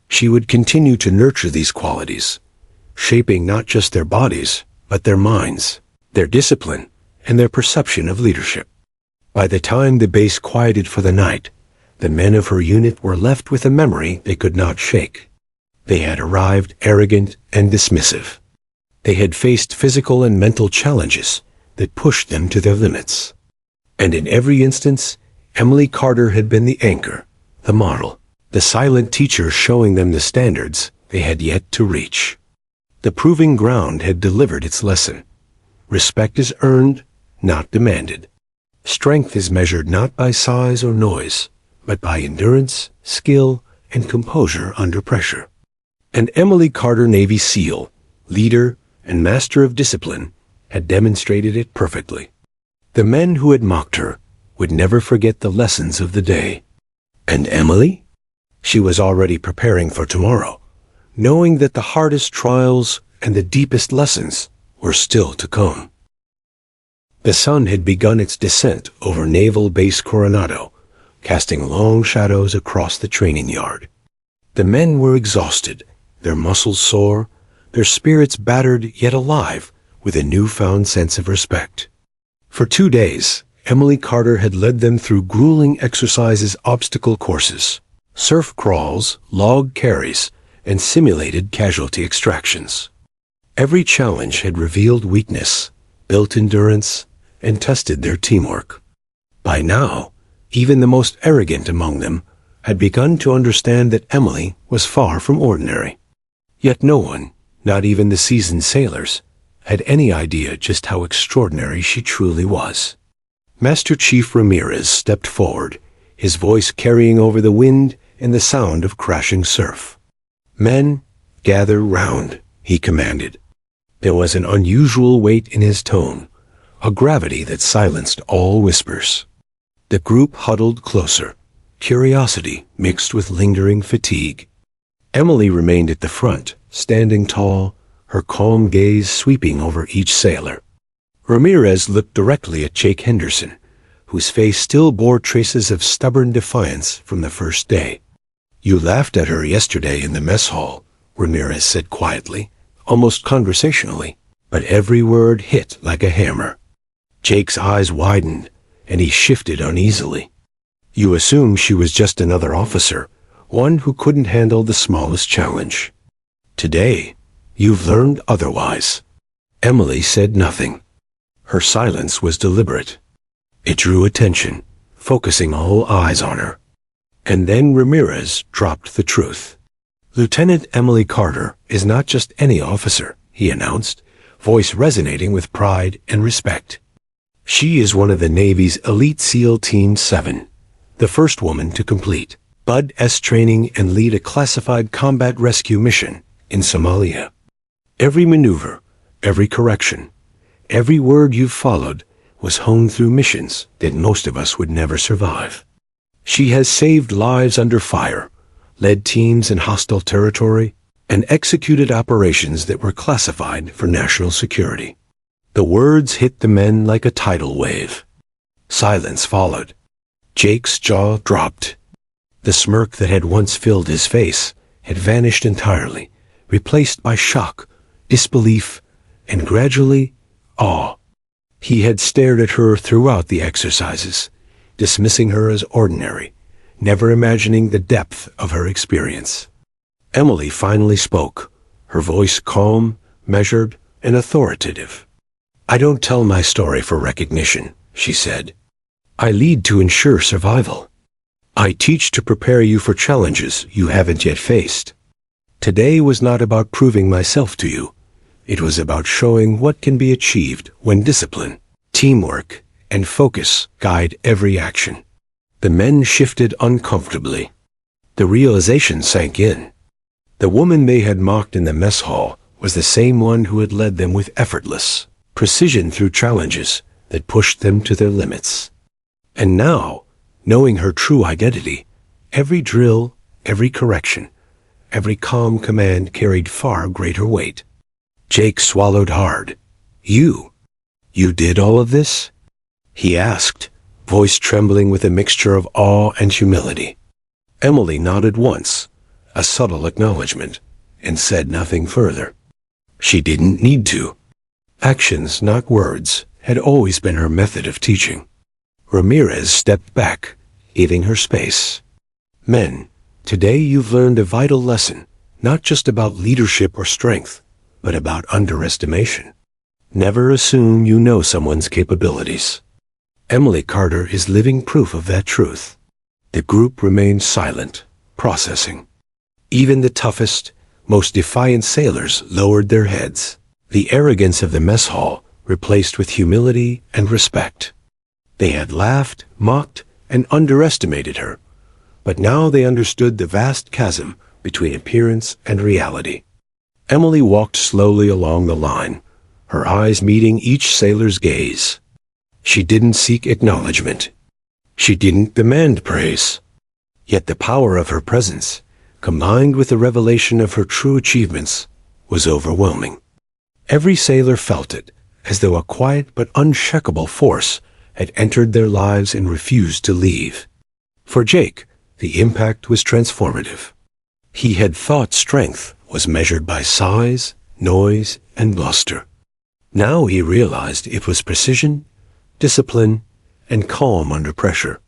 She would continue to nurture these qualities, shaping not just their bodies, but their minds, their discipline, and their perception of leadership. By the time the base quieted for the night, the men of her unit were left with a memory they could not shake. They had arrived arrogant and dismissive. They had faced physical and mental challenges that pushed them to their limits. And in every instance, Emily Carter had been the anchor, the model, the silent teacher showing them the standards they had yet to reach. The proving ground had delivered its lesson. Respect is earned, not demanded. Strength is measured not by size or noise, but by endurance, skill, and composure under pressure. And Emily Carter, Navy SEAL, leader and master of discipline, had demonstrated it perfectly. The men who had mocked her would never forget the lessons of the day. And Emily? She was already preparing for tomorrow, knowing that the hardest trials and the deepest lessons were still to come. The sun had begun its descent over Naval Base Coronado, casting long shadows across the training yard. The men were exhausted, their muscles sore, their spirits battered yet alive with a newfound sense of respect. For 2 days, Emily Carter had led them through grueling exercises, obstacle courses, surf crawls, log carries, and simulated casualty extractions. Every challenge had revealed weakness, built endurance, and tested their teamwork. By now, even the most arrogant among them had begun to understand that Emily was far from ordinary. Yet no one, not even the seasoned sailors, had any idea just how extraordinary she truly was. Master Chief Ramirez stepped forward, his voice carrying over the wind and the sound of crashing surf. "Men, gather round," he commanded. There was an unusual weight in his tone, a gravity that silenced all whispers. The group huddled closer, curiosity mixed with lingering fatigue. Emily remained at the front, standing tall, her calm gaze sweeping over each sailor. Ramirez looked directly at Jake Henderson, whose face still bore traces of stubborn defiance from the first day. "You laughed at her yesterday in the mess hall," Ramirez said quietly, almost conversationally, but every word hit like a hammer. Jake's eyes widened, and he shifted uneasily. "You assumed she was just another officer, one who couldn't handle the smallest challenge. Today, you've learned otherwise." Emily said nothing. Her silence was deliberate. It drew attention, focusing all eyes on her. And then Ramirez dropped the truth. "Lieutenant Emily Carter is not just any officer," he announced, voice resonating with pride and respect. "She is one of the Navy's elite SEAL Team 7, the first woman to complete Bud S training and lead a classified combat rescue mission in Somalia. Every maneuver, every correction, every word you've followed was honed through missions that most of us would never survive. She has saved lives under fire, led teams in hostile territory, and executed operations that were classified for national security." The words hit the men like a tidal wave. Silence followed. Jake's jaw dropped. The smirk that had once filled his face had vanished entirely, replaced by shock, disbelief, and gradually, awe. He had stared at her throughout the exercises, dismissing her as ordinary, never imagining the depth of her experience. Emily finally spoke, her voice calm, measured, and authoritative. "I don't tell my story for recognition," she said. "I lead to ensure survival. I teach to prepare you for challenges you haven't yet faced. Today was not about proving myself to you. It was about showing what can be achieved when discipline, teamwork, and focus guide every action." The men shifted uncomfortably. The realization sank in. The woman they had mocked in the mess hall was the same one who had led them with effortless precision through challenges that pushed them to their limits. And now, knowing her true identity, every drill, every correction, every calm command carried far greater weight. Jake swallowed hard. You did all of this? He asked, voice trembling with a mixture of awe and humility. Emily nodded once, a subtle acknowledgement, and said nothing further. She didn't need to. Actions, not words, had always been her method of teaching. Ramirez stepped back, giving her space. Men, today you've learned a vital lesson, not just about leadership or strength, but about underestimation. Never assume you know someone's capabilities. Emily Carter is living proof of that truth. The group remained silent, processing. Even the toughest, most defiant sailors lowered their heads, the arrogance of the mess hall replaced with humility and respect. They had laughed, mocked, and underestimated her, but now they understood the vast chasm between appearance and reality. Emily walked slowly along the line, her eyes meeting each sailor's gaze. She didn't seek acknowledgement. She didn't demand praise. Yet the power of her presence, combined with the revelation of her true achievements, was overwhelming. Every sailor felt it, as though a quiet but unshakable force had entered their lives and refused to leave. For Jake, the impact was transformative. He had thought strength was measured by size, noise, and bluster. Now he realized it was precision, discipline, and calm under pressure.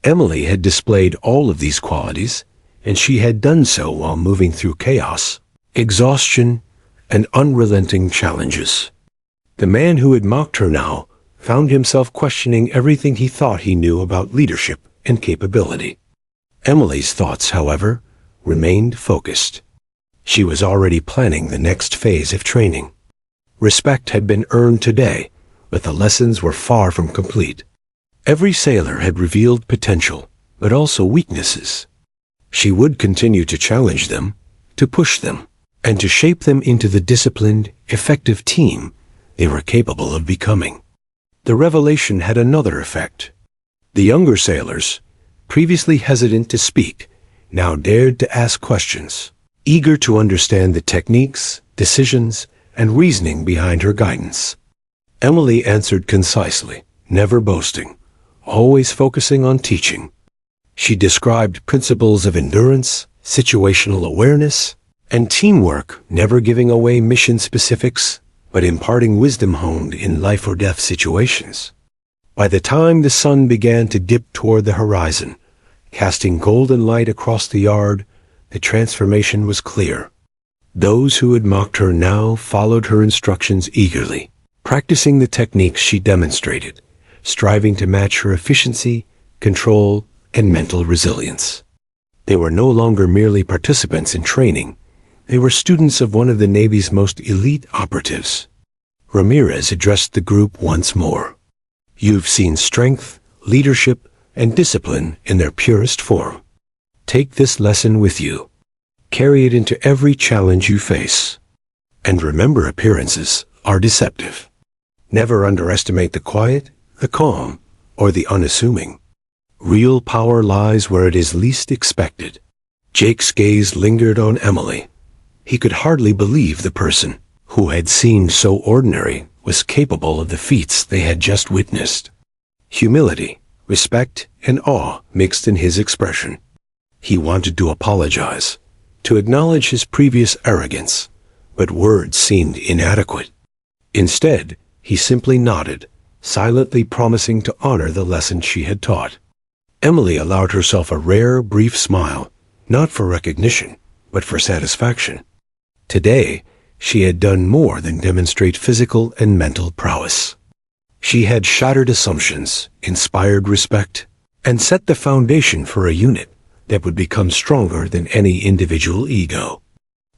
Emily had displayed all of these qualities, and she had done so while moving through chaos, exhaustion, and unrelenting challenges. The man who had mocked her now found himself questioning everything he thought he knew about leadership and capability. Emily's thoughts, however, remained focused. She was already planning the next phase of training. Respect had been earned today, but the lessons were far from complete. Every sailor had revealed potential, but also weaknesses. She would continue to challenge them, to push them, and to shape them into the disciplined, effective team they were capable of becoming. The revelation had another effect. The younger sailors, previously hesitant to speak, now dared to ask questions, eager to understand the techniques, decisions, and reasoning behind her guidance. Emily answered concisely, never boasting, always focusing on teaching. She described principles of endurance, situational awareness, and teamwork, never giving away mission specifics, but imparting wisdom honed in life or death situations. By the time the sun began to dip toward the horizon, casting golden light across the yard, the transformation was clear. Those who had mocked her now followed her instructions eagerly, practicing the techniques she demonstrated, striving to match her efficiency, control, and mental resilience. They were no longer merely participants in training. They were students of one of the Navy's most elite operatives. Ramirez addressed the group once more. You've seen strength, leadership, and discipline in their purest form. Take this lesson with you. Carry it into every challenge you face. And remember, appearances are deceptive. Never underestimate the quiet, the calm, or the unassuming. Real power lies where it is least expected. Jake's gaze lingered on Emily. He could hardly believe the person who had seemed so ordinary was capable of the feats they had just witnessed. Humility, respect, and awe mixed in his expression. He wanted to apologize, to acknowledge his previous arrogance, but words seemed inadequate. Instead, he simply nodded, silently promising to honor the lesson she had taught. Emily allowed herself a rare, brief smile, not for recognition, but for satisfaction. Today, she had done more than demonstrate physical and mental prowess. She had shattered assumptions, inspired respect, and set the foundation for a unit that would become stronger than any individual ego.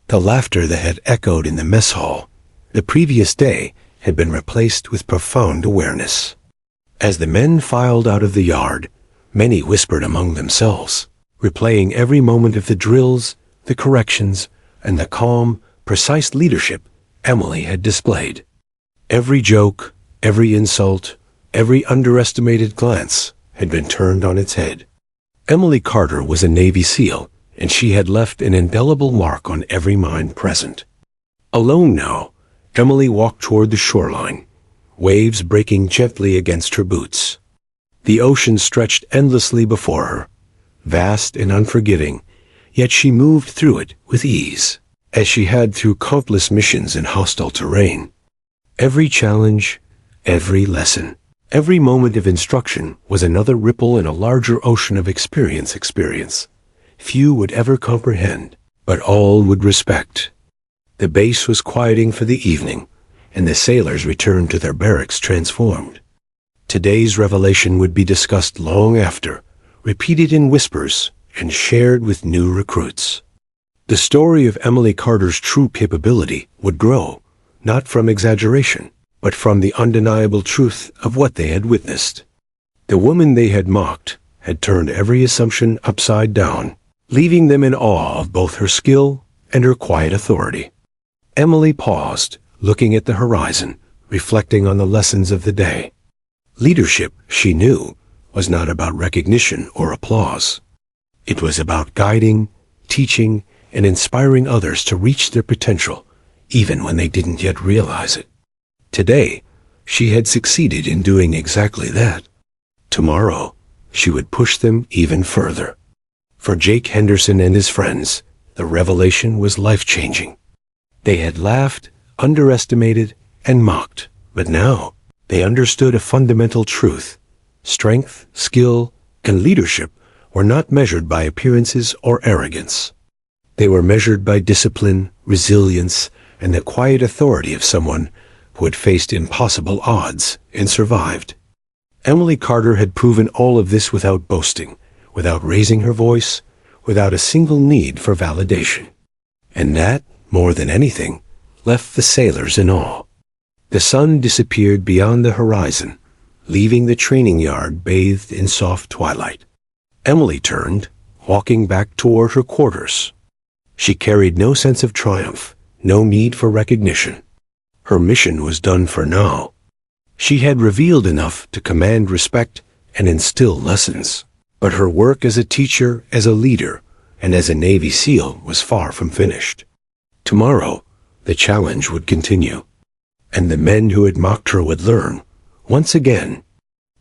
The laughter that had echoed in the mess hall the previous day had been replaced with profound awareness. As the men filed out of the yard, many whispered among themselves, replaying every moment of the drills, the corrections, and the calm, precise leadership Emily had displayed. Every joke, every insult, every underestimated glance had been turned on its head. Emily Carter was a Navy SEAL, and she had left an indelible mark on every mind present. Alone now, Emily walked toward the shoreline, waves breaking gently against her boots. The ocean stretched endlessly before her, vast and unforgiving, yet she moved through it with ease, as she had through countless missions in hostile terrain. Every challenge, every lesson, every moment of instruction was another ripple in a larger ocean of experience. Few would ever comprehend, but all would respect. The base was quieting for the evening, and the sailors returned to their barracks transformed. Today's revelation would be discussed long after, repeated in whispers, and shared with new recruits. The story of Emily Carter's true capability would grow, not from exaggeration, but from the undeniable truth of what they had witnessed. The woman they had mocked had turned every assumption upside down, leaving them in awe of both her skill and her quiet authority. Emily paused, looking at the horizon, reflecting on the lessons of the day. Leadership, she knew, was not about recognition or applause. It was about guiding, teaching, and inspiring others to reach their potential, even when they didn't yet realize it. Today, she had succeeded in doing exactly that. Tomorrow, she would push them even further. For Jake Henderson and his friends, the revelation was life-changing. They had laughed, underestimated, and mocked, but now they understood a fundamental truth. Strength, skill, and leadership were not measured by appearances or arrogance. They were measured by discipline, resilience, and the quiet authority of someone who had faced impossible odds and survived. Emily Carter had proven all of this without boasting, without raising her voice, without a single need for validation. And that, more than anything, left the sailors in awe. The sun disappeared beyond the horizon, leaving the training yard bathed in soft twilight. Emily turned, walking back toward her quarters. She carried no sense of triumph, no need for recognition. Her mission was done for now. She had revealed enough to command respect and instill lessons. But her work as a teacher, as a leader, and as a Navy SEAL was far from finished. Tomorrow, the challenge would continue, and the men who had mocked her would learn, once again,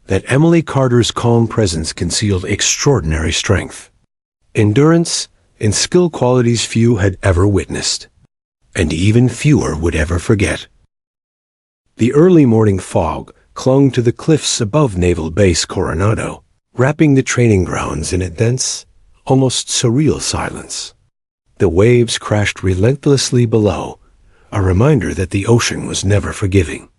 that Emily Carter's calm presence concealed extraordinary strength, endurance, and skill qualities few had ever witnessed, and even fewer would ever forget. The early morning fog clung to the cliffs above Naval Base Coronado, wrapping the training grounds in a dense, almost surreal silence. The waves crashed relentlessly below, a reminder that the ocean was never forgiving.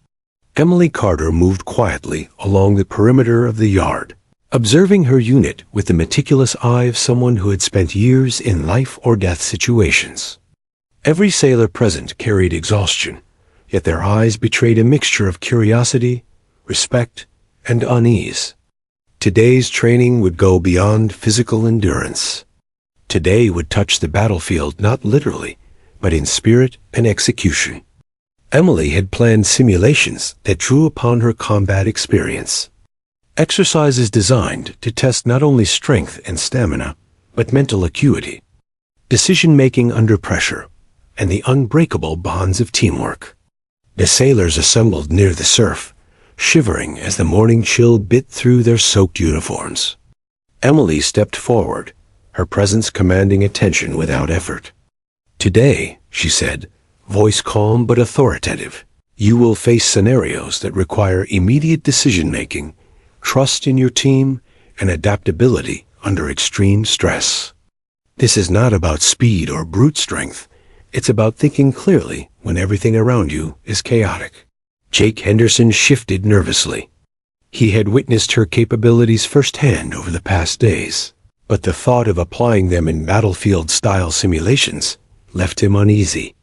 Emily Carter moved quietly along the perimeter of the yard, observing her unit with the meticulous eye of someone who had spent years in life-or-death situations. Every sailor present carried exhaustion, yet their eyes betrayed a mixture of curiosity, respect, and unease. Today's training would go beyond physical endurance. Today would touch the battlefield not literally, but in spirit and execution. Emily had planned simulations that drew upon her combat experience. Exercises designed to test not only strength and stamina, but mental acuity, decision-making under pressure, and the unbreakable bonds of teamwork. The sailors assembled near the surf, shivering as the morning chill bit through their soaked uniforms. Emily stepped forward, her presence commanding attention without effort. "Today," she said, voice calm but authoritative, "you will face scenarios that require immediate decision-making, trust in your team, and adaptability under extreme stress. This is not about speed or brute strength. It's about thinking clearly when everything around you is chaotic." Jake Henderson shifted nervously. He had witnessed her capabilities firsthand over the past days, but the thought of applying them in battlefield-style simulations left him uneasy.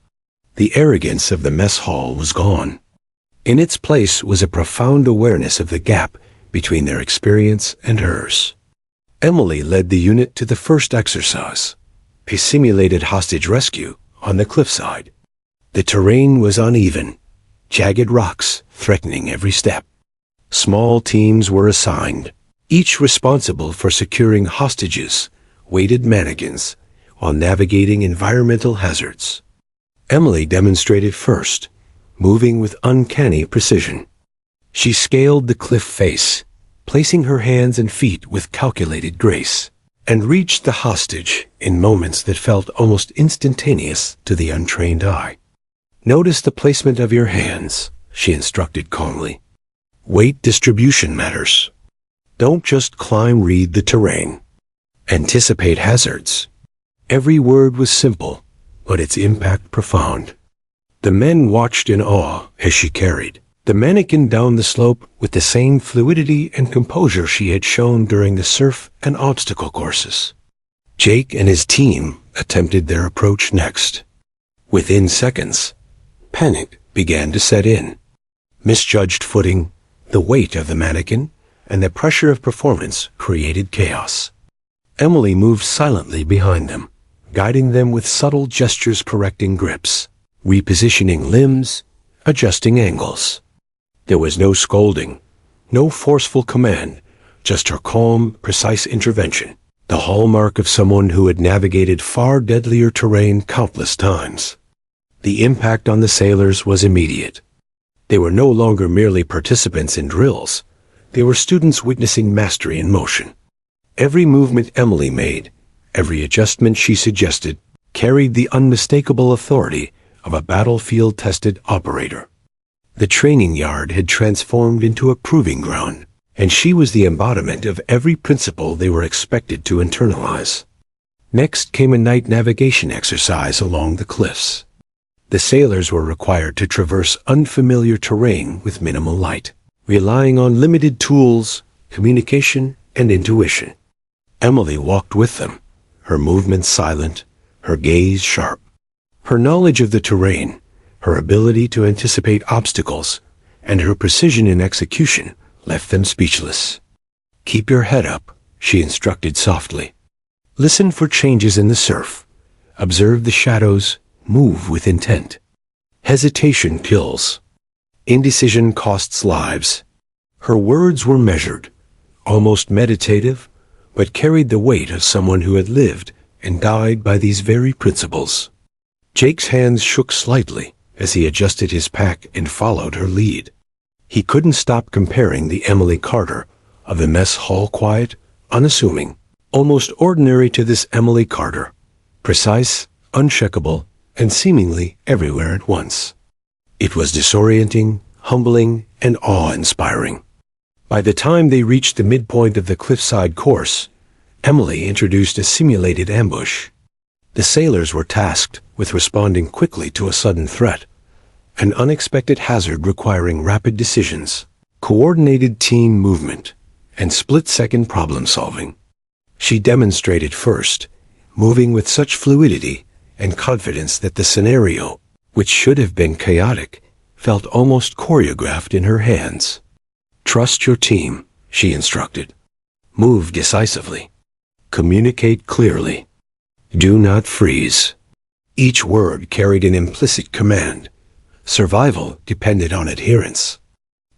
The arrogance of the mess hall was gone. In its place was a profound awareness of the gap between their experience and hers. Emily led the unit to the first exercise, a simulated hostage rescue on the cliffside. The terrain was uneven, jagged rocks threatening every step. Small teams were assigned, each responsible for securing hostages, weighted mannequins, while navigating environmental hazards. Emily demonstrated first, moving with uncanny precision. She scaled the cliff face, placing her hands and feet with calculated grace, and reached the hostage in moments that felt almost instantaneous to the untrained eye. "Notice the placement of your hands," she instructed calmly. "Weight distribution matters. Don't just read the terrain. Anticipate hazards." Every word was simple, but its impact profound. The men watched in awe as she carried the mannequin down the slope with the same fluidity and composure she had shown during the surf and obstacle courses. Jake and his team attempted their approach next. Within seconds, panic began to set in. Misjudged footing, the weight of the mannequin, and the pressure of performance created chaos. Emily moved silently behind them, guiding them with subtle gestures, correcting grips, repositioning limbs, adjusting angles. There was no scolding, no forceful command, just her calm, precise intervention, the hallmark of someone who had navigated far deadlier terrain countless times. The impact on the sailors was immediate. They were no longer merely participants in drills. They were students witnessing mastery in motion. Every movement Emily made, every adjustment she suggested, carried the unmistakable authority of a battlefield-tested operator. The training yard had transformed into a proving ground, and she was the embodiment of every principle they were expected to internalize. Next came a night navigation exercise along the cliffs. The sailors were required to traverse unfamiliar terrain with minimal light, relying on limited tools, communication, and intuition. Emily walked with them, her movements silent, her gaze sharp. Her knowledge of the terrain, her ability to anticipate obstacles, and her precision in execution left them speechless. "Keep your head up," she instructed softly. "Listen for changes in the surf. Observe the shadows. Move with intent. Hesitation kills. Indecision costs lives." Her words were measured, almost meditative, but carried the weight of someone who had lived and died by these very principles. Jake's hands shook slightly as he adjusted his pack and followed her lead. He couldn't stop comparing the Emily Carter of the mess hall, quiet, unassuming, almost ordinary, to this Emily Carter, precise, uncheckable, and seemingly everywhere at once. It was disorienting, humbling, and awe-inspiring. By the time they reached the midpoint of the cliffside course, Emily introduced a simulated ambush. The sailors were tasked with responding quickly to a sudden threat, an unexpected hazard requiring rapid decisions, coordinated team movement, and split-second problem-solving. She demonstrated first, moving with such fluidity and confidence that the scenario, which should have been chaotic, felt almost choreographed in her hands. "Trust your team," she instructed. "Move decisively. Communicate clearly. Do not freeze." Each word carried an implicit command. Survival depended on adherence.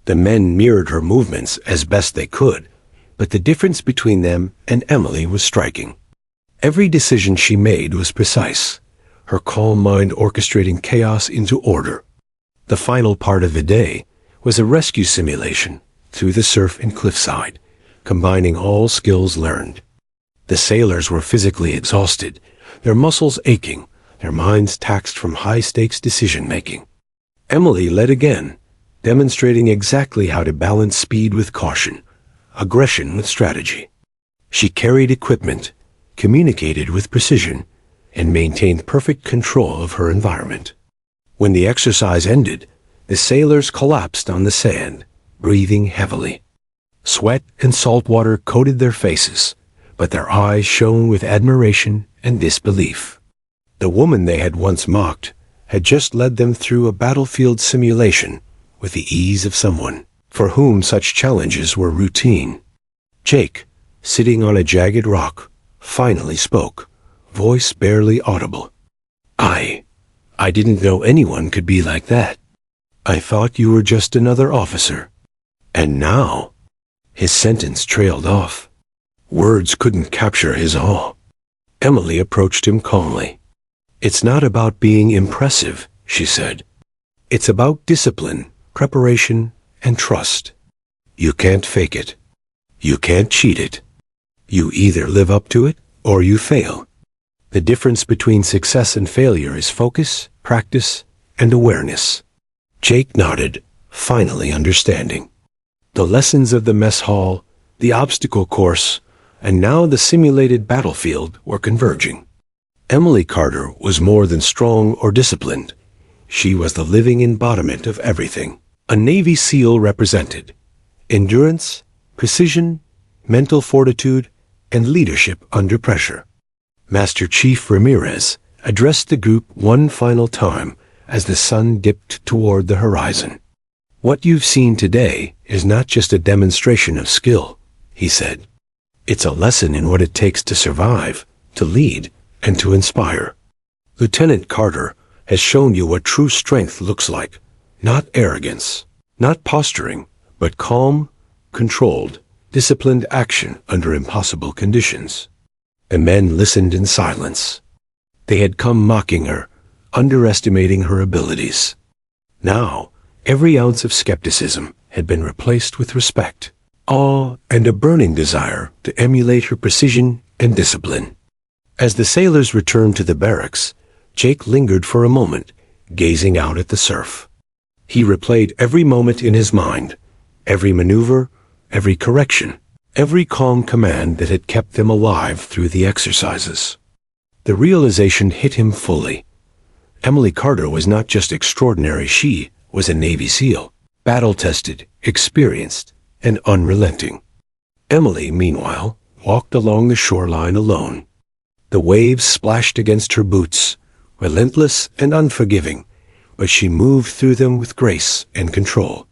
The men mirrored her movements as best they could, but the difference between them and Emily was striking. Every decision she made was precise, her calm mind orchestrating chaos into order. The final part of the day was a rescue simulation through the surf and cliffside, combining all skills learned. The sailors were physically exhausted, their muscles aching, their minds taxed from high-stakes decision-making. Emily led again, demonstrating exactly how to balance speed with caution, aggression with strategy. She carried equipment, communicated with precision, and maintained perfect control of her environment. When the exercise ended, the sailors collapsed on the sand, breathing heavily. Sweat and salt water coated their faces, but their eyes shone with admiration and disbelief. The woman they had once mocked had just led them through a battlefield simulation with the ease of someone for whom such challenges were routine. Jake, sitting on a jagged rock, finally spoke, voice barely audible. "I I didn't know anyone could be like that. I thought you were just another officer. And now, his sentence trailed off. Words couldn't capture his awe. Emily approached him calmly. It's not about being impressive, she said. It's about discipline, preparation, and trust. You can't fake it. You can't cheat it. You either live up to it, or you fail. The difference between success and failure is focus, practice, and awareness. Jake nodded, finally understanding. The lessons of the mess hall, the obstacle course, and now the simulated battlefield were converging. Emily Carter was more than strong or disciplined. She was the living embodiment of everything a Navy SEAL represented: endurance, precision, mental fortitude, and leadership under pressure. Master Chief Ramirez addressed the group one final time as the sun dipped toward the horizon. What you've seen today is not just a demonstration of skill, he said. It's a lesson in what it takes to survive, to lead, and to inspire. Lieutenant Carter has shown you what true strength looks like. Not arrogance, not posturing, but calm, controlled, disciplined action under impossible conditions. The men listened in silence. They had come mocking her, underestimating her abilities. Now, every ounce of skepticism had been replaced with respect, awe, and a burning desire to emulate her precision and discipline. As the sailors returned to the barracks, Jake lingered for a moment, gazing out at the surf. He replayed every moment in his mind, every maneuver, every correction, every calm command that had kept them alive through the exercises. The realization hit him fully. Emily Carter was not just extraordinary, she was a Navy SEAL, battle-tested, experienced, and unrelenting. Emily, meanwhile, walked along the shoreline alone. The waves splashed against her boots, relentless and unforgiving, but she moved through them with grace and control.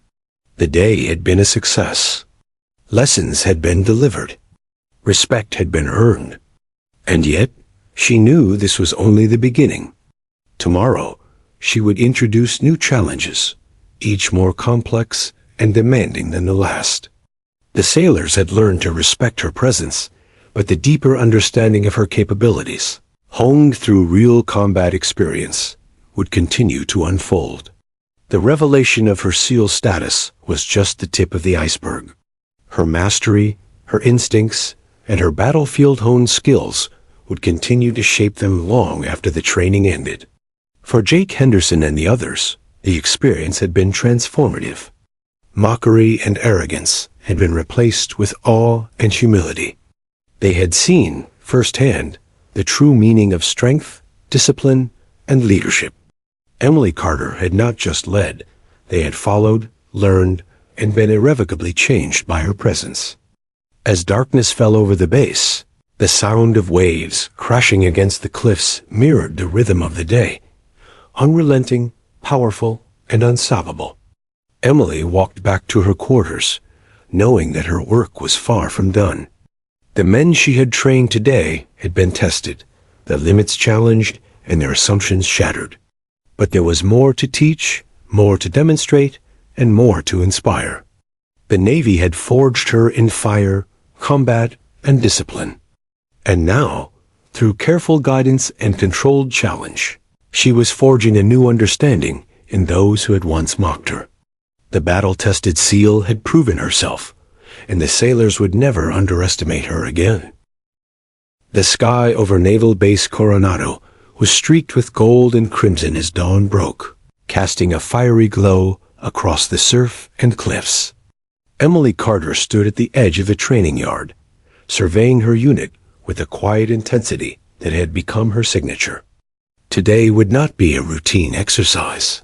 The day had been a success. Lessons had been delivered. Respect had been earned. And yet, she knew this was only the beginning. Tomorrow, she would introduce new challenges, each more complex and demanding than the last. The sailors had learned to respect her presence, but the deeper understanding of her capabilities, honed through real combat experience, would continue to unfold. The revelation of her SEAL status was just the tip of the iceberg. Her mastery, her instincts, and her battlefield-honed skills would continue to shape them long after the training ended. For Jake Henderson and the others, the experience had been transformative. Mockery and arrogance had been replaced with awe and humility. They had seen, firsthand, the true meaning of strength, discipline, and leadership. Emily Carter had not just led, they had followed, learned, and been irrevocably changed by her presence. As darkness fell over the base, the sound of waves crashing against the cliffs mirrored the rhythm of the day, unrelenting, powerful, and unstoppable. Emily walked back to her quarters, knowing that her work was far from done. The men she had trained today had been tested, their limits challenged, and their assumptions shattered. But there was more to teach, more to demonstrate, and more to inspire. The Navy had forged her in fire, combat, and discipline. And now, through careful guidance and controlled challenge, she was forging a new understanding in those who had once mocked her. The battle-tested SEAL had proven herself, and the sailors would never underestimate her again. The sky over Naval Base Coronado was streaked with gold and crimson as dawn broke, casting a fiery glow across the surf and cliffs. Emily Carter stood at the edge of the training yard, surveying her unit with the quiet intensity that had become her signature. Today would not be a routine exercise.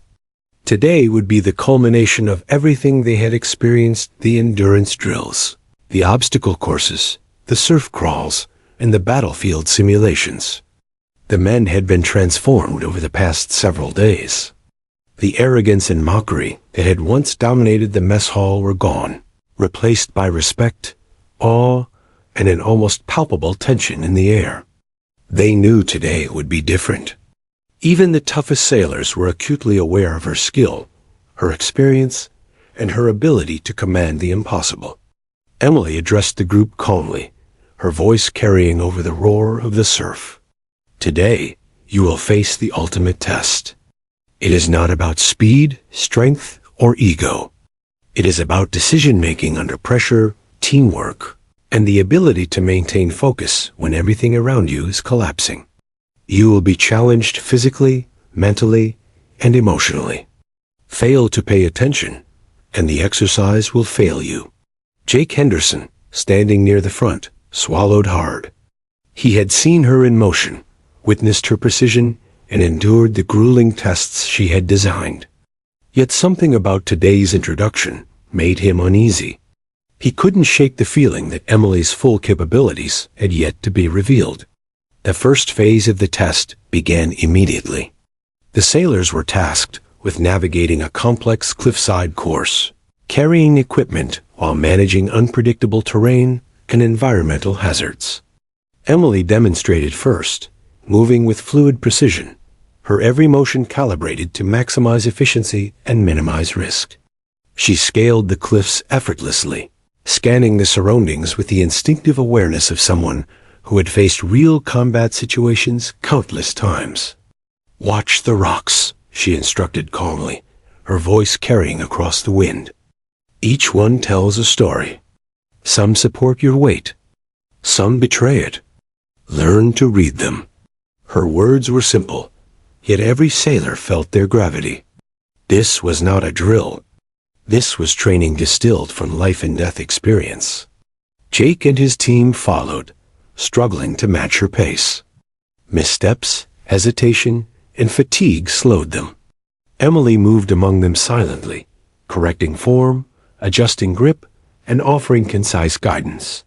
Today would be the culmination of everything they had experienced: the endurance drills, the obstacle courses, the surf crawls, and the battlefield simulations. The men had been transformed over the past several days. The arrogance and mockery that had once dominated the mess hall were gone, replaced by respect, awe, and an almost palpable tension in the air. They knew today would be different. Even the toughest sailors were acutely aware of her skill, her experience, and her ability to command the impossible. Emily addressed the group calmly, her voice carrying over the roar of the surf. Today, you will face the ultimate test. It is not about speed, strength, or ego. It is about decision-making under pressure, teamwork, and the ability to maintain focus when everything around you is collapsing. You will be challenged physically, mentally, and emotionally. Fail to pay attention, and the exercise will fail you. Jake Henderson, standing near the front, swallowed hard. He had seen her in motion, witnessed her precision, and endured the grueling tests she had designed. Yet something about today's introduction made him uneasy. He couldn't shake the feeling that Emily's full capabilities had yet to be revealed. The first phase of the test began immediately. The sailors were tasked with navigating a complex cliffside course, carrying equipment while managing unpredictable terrain and environmental hazards. Emily demonstrated first, moving with fluid precision, her every motion calibrated to maximize efficiency and minimize risk. She scaled the cliffs effortlessly, scanning the surroundings with the instinctive awareness of someone who had faced real combat situations countless times. "Watch the rocks," she instructed calmly, her voice carrying across the wind. "Each one tells a story. Some support your weight. Some betray it. Learn to read them." Her words were simple, yet every sailor felt their gravity. This was not a drill. This was training distilled from life-and-death experience. Jake and his team followed, struggling to match her pace. Missteps, hesitation, and fatigue slowed them. Emily moved among them silently, correcting form, adjusting grip, and offering concise guidance.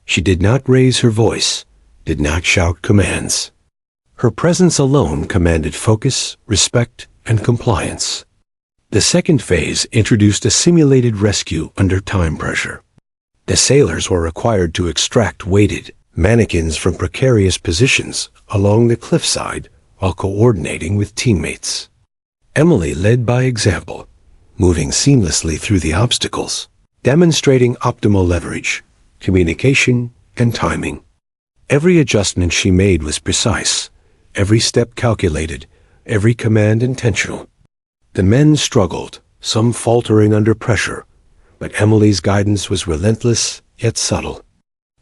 She did not raise her voice, did not shout commands. Her presence alone commanded focus, respect, and compliance. The second phase introduced a simulated rescue under time pressure. The sailors were required to extract weighted mannequins from precarious positions along the cliffside while coordinating with teammates. Emily led by example, moving seamlessly through the obstacles, demonstrating optimal leverage, communication, and timing. Every adjustment she made was precise, every step calculated, every command intentional. The men struggled, some faltering under pressure, but Emily's guidance was relentless yet subtle.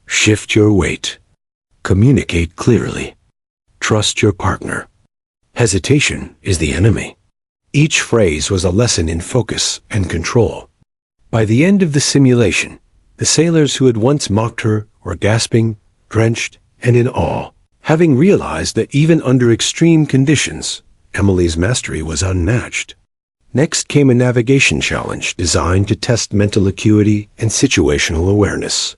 Shift your weight. Communicate clearly. Trust your partner. Hesitation is the enemy. Each phrase was a lesson in focus and control. By the end of the simulation, the sailors who had once mocked her were gasping, drenched, and in awe, having realized that even under extreme conditions, Emily's mastery was unmatched. Next came a navigation challenge designed to test mental acuity and situational awareness.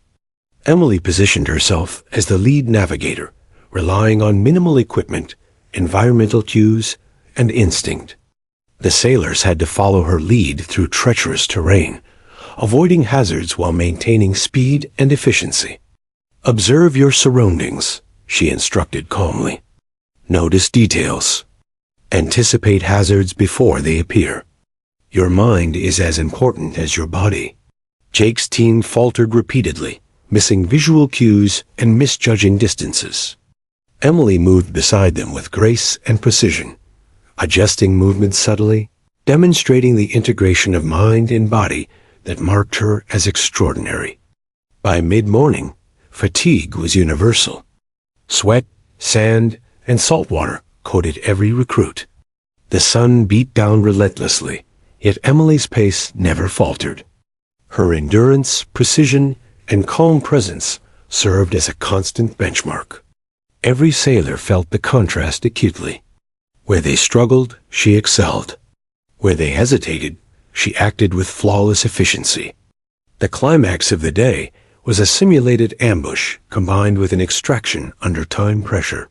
Emily positioned herself as the lead navigator, relying on minimal equipment, environmental cues, and instinct. The sailors had to follow her lead through treacherous terrain, avoiding hazards while maintaining speed and efficiency. "Observe your surroundings," she instructed calmly. "Notice details. Anticipate hazards before they appear. Your mind is as important as your body." Jake's team faltered repeatedly, missing visual cues and misjudging distances. Emily moved beside them with grace and precision, adjusting movements subtly, demonstrating the integration of mind and body that marked her as extraordinary. By mid-morning, fatigue was universal. Sweat, sand, and salt water coated every recruit. The sun beat down relentlessly, yet Emily's pace never faltered. Her endurance, precision, and calm presence served as a constant benchmark. Every sailor felt the contrast acutely. Where they struggled, she excelled. Where they hesitated, she acted with flawless efficiency. The climax of the day was a simulated ambush combined with an extraction under time pressure.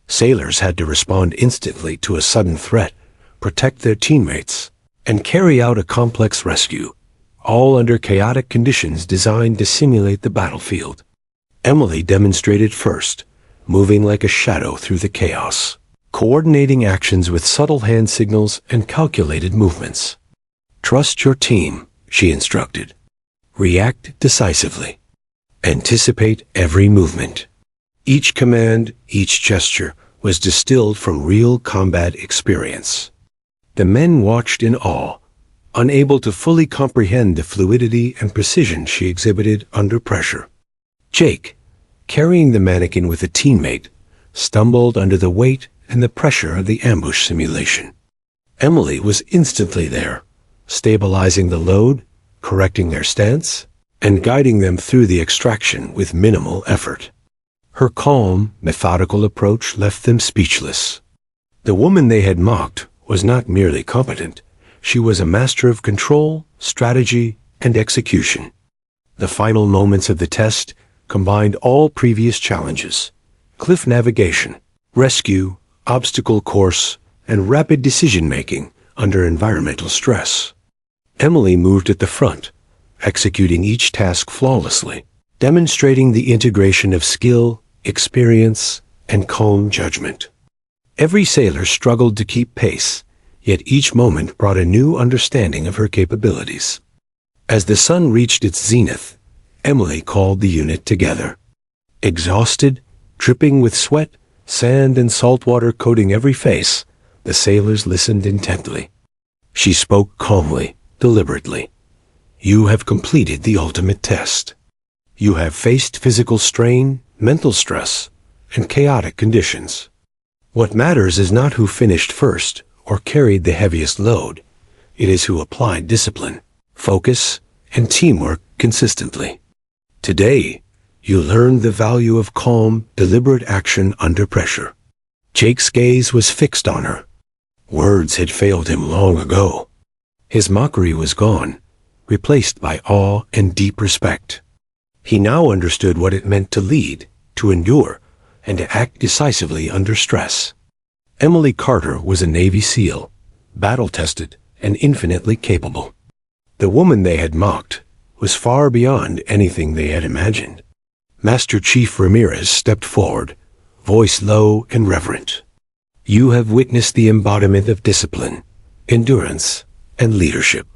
Sailors had to respond instantly to a sudden threat, protect their teammates, and carry out a complex rescue, all under chaotic conditions designed to simulate the battlefield. Emily demonstrated first, moving like a shadow through the chaos. coordinating actions with subtle hand signals and calculated movements. Trust your team, she instructed. React decisively. Anticipate every movement. Each command, each gesture was distilled from real combat experience. The men watched in awe, unable to fully comprehend the fluidity and precision she exhibited under pressure. Jake, carrying the mannequin with a teammate, stumbled under the weight and the pressure of the ambush simulation. Emily was instantly there, stabilizing the load, correcting their stance, and guiding them through the extraction with minimal effort. Her calm, methodical approach left them speechless. The woman they had mocked was not merely competent, she was a master of control, strategy, and execution. The final moments of the test combined all previous challenges: cliff navigation, rescue, obstacle course, and rapid decision-making under environmental stress. Emily moved at the front, executing each task flawlessly, demonstrating the integration of skill, experience, and calm judgment. Every sailor struggled to keep pace, yet each moment brought a new understanding of her capabilities. As the sun reached its zenith, Emily called the unit together. Exhausted, dripping with sweat, sand and salt water coating every face, the sailors listened intently. She spoke calmly, deliberately. You have completed the ultimate test. You have faced physical strain, mental stress, and chaotic conditions. What matters is not who finished first or carried the heaviest load. It is who applied discipline, focus, and teamwork consistently. Today, you learned the value of calm, deliberate action under pressure. Jake's gaze was fixed on her. Words had failed him long ago. His mockery was gone, replaced by awe and deep respect. He now understood what it meant to lead, to endure, and to act decisively under stress. Emily Carter was a Navy SEAL, battle-tested and infinitely capable. The woman they had mocked was far beyond anything they had imagined. Master Chief Ramirez stepped forward, voice low and reverent. You have witnessed the embodiment of discipline, endurance, and leadership.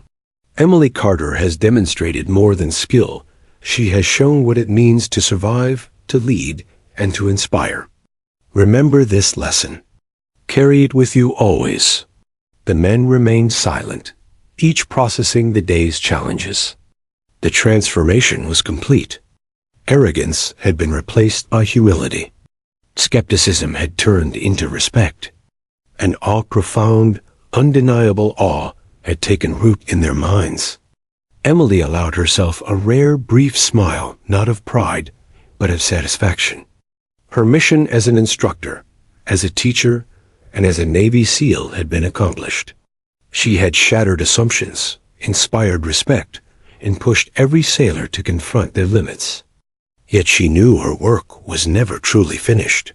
Emily Carter has demonstrated more than skill. She has shown what it means to survive, to lead, and to inspire. Remember this lesson. Carry it with you always. The men remained silent, each processing the day's challenges. The transformation was complete. Arrogance had been replaced by humility. Skepticism had turned into respect. And profound, undeniable awe had taken root in their minds. Emily allowed herself a rare, brief smile, not of pride, but of satisfaction. Her mission as an instructor, as a teacher, and as a Navy SEAL had been accomplished. She had shattered assumptions, inspired respect, and pushed every sailor to confront their limits. Yet she knew her work was never truly finished.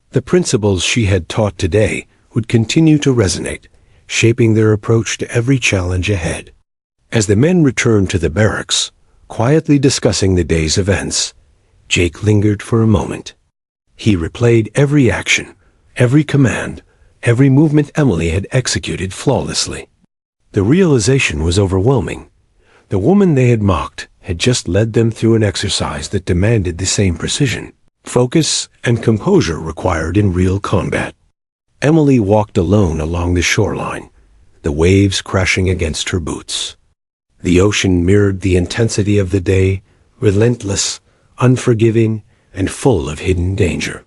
The principles she had taught today would continue to resonate, shaping their approach to every challenge ahead. As the men returned to the barracks, quietly discussing the day's events, Jake lingered for a moment. He replayed every action, every command, every movement Emily had executed flawlessly. The realization was overwhelming. The woman they had mocked had just led them through an exercise that demanded the same precision, focus, and composure required in real combat. Emily walked alone along the shoreline, the waves crashing against her boots. The ocean mirrored the intensity of the day, relentless, unforgiving, and full of hidden danger.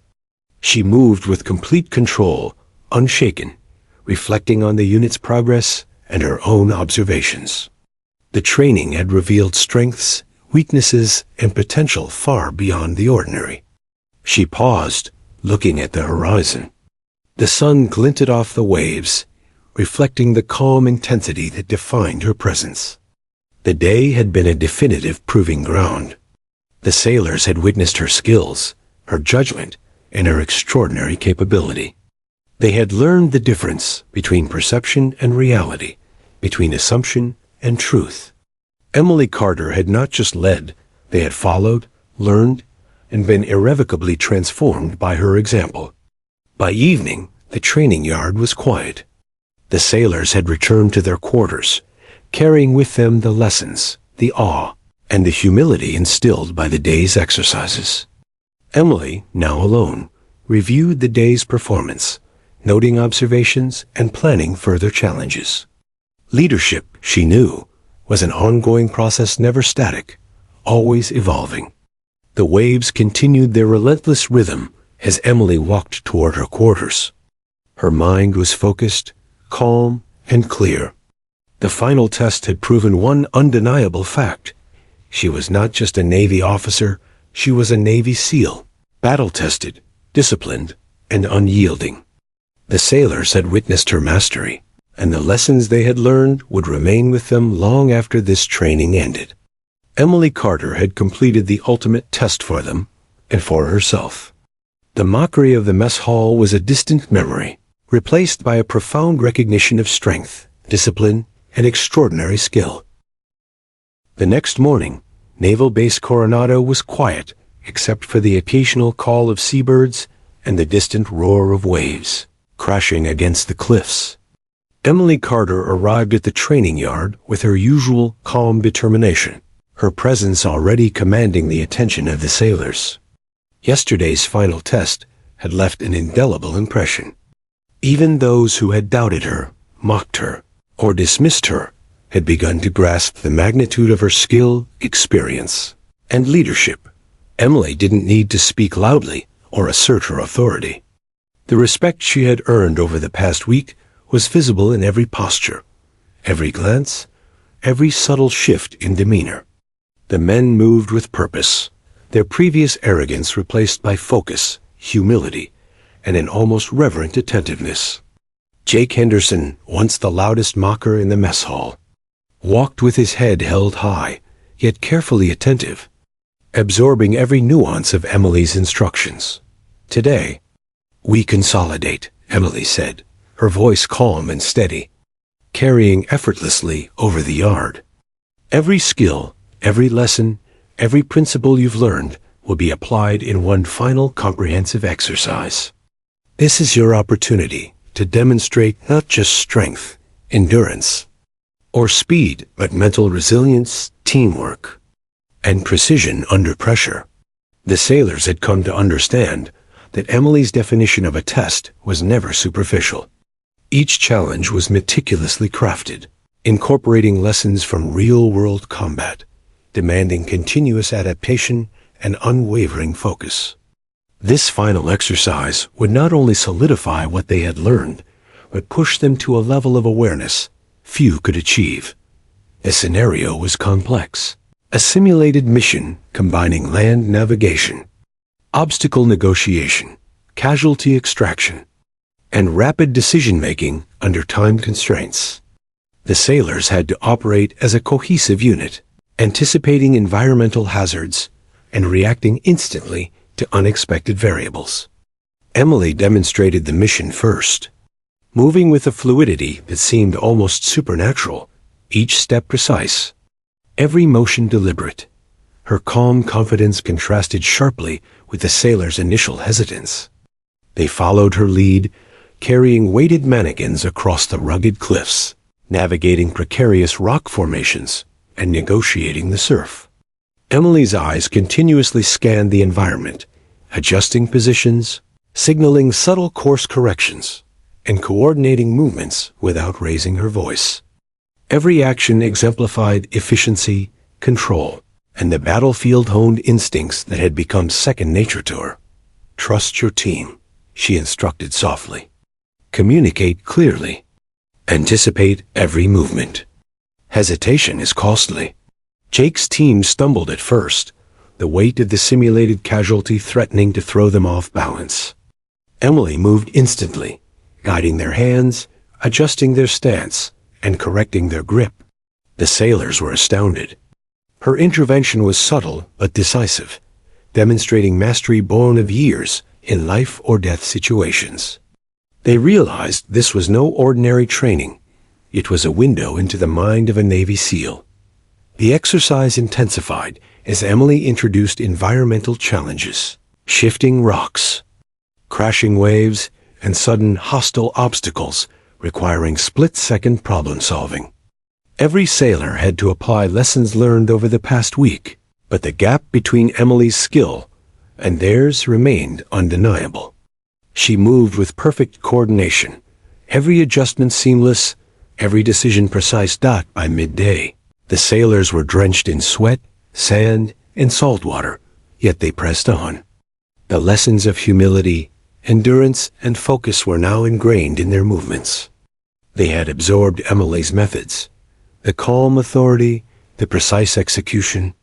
She moved with complete control, unshaken, reflecting on the unit's progress and her own observations. The training had revealed strengths, weaknesses, and potential far beyond the ordinary. She paused, looking at the horizon. The sun glinted off the waves, reflecting the calm intensity that defined her presence. The day had been a definitive proving ground. The sailors had witnessed her skills, her judgment, and her extraordinary capability. They had learned the difference between perception and reality, between assumption and truth. Emily Carter had not just led, they had followed, learned, and been irrevocably transformed by her example. By evening, The training yard was quiet. The sailors had returned to their quarters, carrying with them the lessons, the awe, and the humility instilled by the day's exercises. Emily, now alone, reviewed the day's performance, noting observations and planning further challenges. Leadership, she knew, was an ongoing process, never static, always evolving. The waves continued their relentless rhythm as Emily walked toward her quarters. Her mind was focused, calm, and clear. The final test had proven one undeniable fact. She was not just a Navy officer, she was a Navy SEAL, battle-tested, disciplined, and unyielding. The sailors had witnessed her mastery, and the lessons they had learned would remain with them long after this training ended. Emily Carter had completed the ultimate test for them, and for herself. The mockery of the mess hall was a distant memory, replaced by a profound recognition of strength, discipline, and extraordinary skill. The next morning, Naval Base Coronado was quiet, except for the occasional call of seabirds and the distant roar of waves crashing against the cliffs. Emily Carter arrived at the training yard with her usual calm determination, her presence already commanding the attention of the sailors. Yesterday's final test had left an indelible impression. Even those who had doubted her, mocked her, or dismissed her had begun to grasp the magnitude of her skill, experience, and leadership. Emily didn't need to speak loudly or assert her authority. The respect she had earned over the past week was visible in every posture, every glance, every subtle shift in demeanor. The men moved with purpose, their previous arrogance replaced by focus, humility, and an almost reverent attentiveness. Jake Henderson, once the loudest mocker in the mess hall, walked with his head held high, yet carefully attentive, absorbing every nuance of Emily's instructions. Today, "We consolidate," Emily said, her voice calm and steady, carrying effortlessly over the yard. "Every skill, every lesson, every principle you've learned will be applied in one final comprehensive exercise. This is your opportunity to demonstrate not just strength, endurance, or speed, but mental resilience, teamwork, and precision under pressure." The sailors had come to understand that Emily's definition of a test was never superficial. Each challenge was meticulously crafted, incorporating lessons from real-world combat, demanding continuous adaptation and unwavering focus. This final exercise would not only solidify what they had learned, but push them to a level of awareness few could achieve. The scenario was complex, a simulated mission combining land navigation, obstacle negotiation, casualty extraction, and rapid decision-making under time constraints. The sailors had to operate as a cohesive unit, anticipating environmental hazards and reacting instantly to unexpected variables. Emily demonstrated the mission first, moving with a fluidity that seemed almost supernatural, each step precise, every motion deliberate. Her calm confidence contrasted sharply with the sailors' initial hesitance. They followed her lead, carrying weighted mannequins across the rugged cliffs, navigating precarious rock formations, and negotiating the surf. Emily's eyes continuously scanned the environment, adjusting positions, signaling subtle course corrections, and coordinating movements without raising her voice. Every action exemplified efficiency, control, and the battlefield-honed instincts that had become second nature to her. "Trust your team," she instructed softly. "Communicate clearly. Anticipate every movement. Hesitation is costly." Jake's team stumbled at first, the weight of the simulated casualty threatening to throw them off balance. Emily moved instantly, guiding their hands, adjusting their stance, and correcting their grip. The sailors were astounded. Her intervention was subtle but decisive, demonstrating mastery born of years in life or death situations. They realized this was no ordinary training. It was a window into the mind of a Navy SEAL. The exercise intensified as Emily introduced environmental challenges, shifting rocks, crashing waves, and sudden hostile obstacles requiring split-second problem-solving. Every sailor had to apply lessons learned over the past week, but the gap between Emily's skill and theirs remained undeniable. She moved with perfect coordination, every adjustment seamless, every decision precise. By midday, the sailors were drenched in sweat, sand, and salt water, yet they pressed on. The lessons of humility, endurance, and focus were now ingrained in their movements. They had absorbed Emily's methods, the calm authority, the precise execution,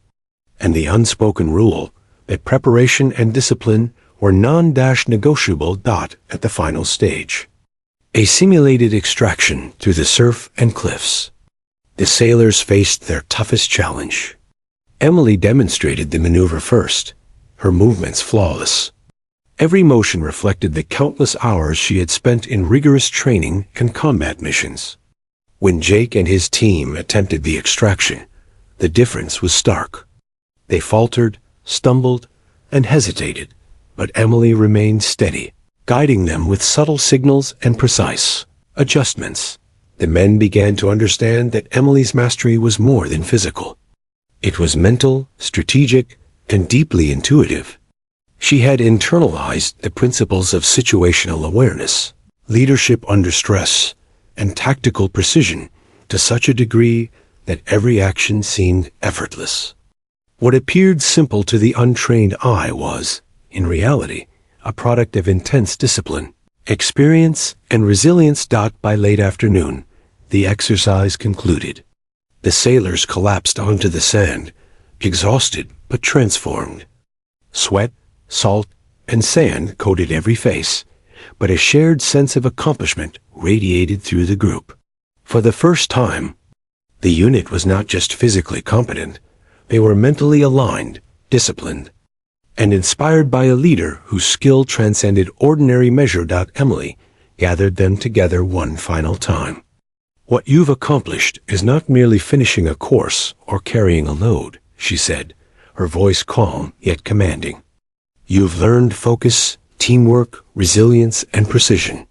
and the unspoken rule that preparation and discipline were non-negotiable. At the final stage, a simulated extraction through the surf and cliffs, the sailors faced their toughest challenge. Emily demonstrated the maneuver first, her movements flawless. Every motion reflected the countless hours she had spent in rigorous training and combat missions. When Jake and his team attempted the extraction, the difference was stark. They faltered, stumbled, and hesitated, but Emily remained steady, guiding them with subtle signals and precise adjustments. The men began to understand that Emily's mastery was more than physical. It was mental, strategic, and deeply intuitive. She had internalized the principles of situational awareness, leadership under stress, and tactical precision to such a degree that every action seemed effortless. What appeared simple to the untrained eye was, in reality, a product of intense discipline, experience, and resilience. By late afternoon, the exercise concluded. The sailors collapsed onto the sand, exhausted but transformed. Sweat, salt, and sand coated every face, but a shared sense of accomplishment radiated through the group. For the first time, the unit was not just physically competent, they were mentally aligned, disciplined, and inspired by a leader whose skill transcended ordinary measure. Emily gathered them together one final time. "What you've accomplished is not merely finishing a course or carrying a load," she said, her voice calm yet commanding. "You've learned focus, teamwork, resilience, and precision.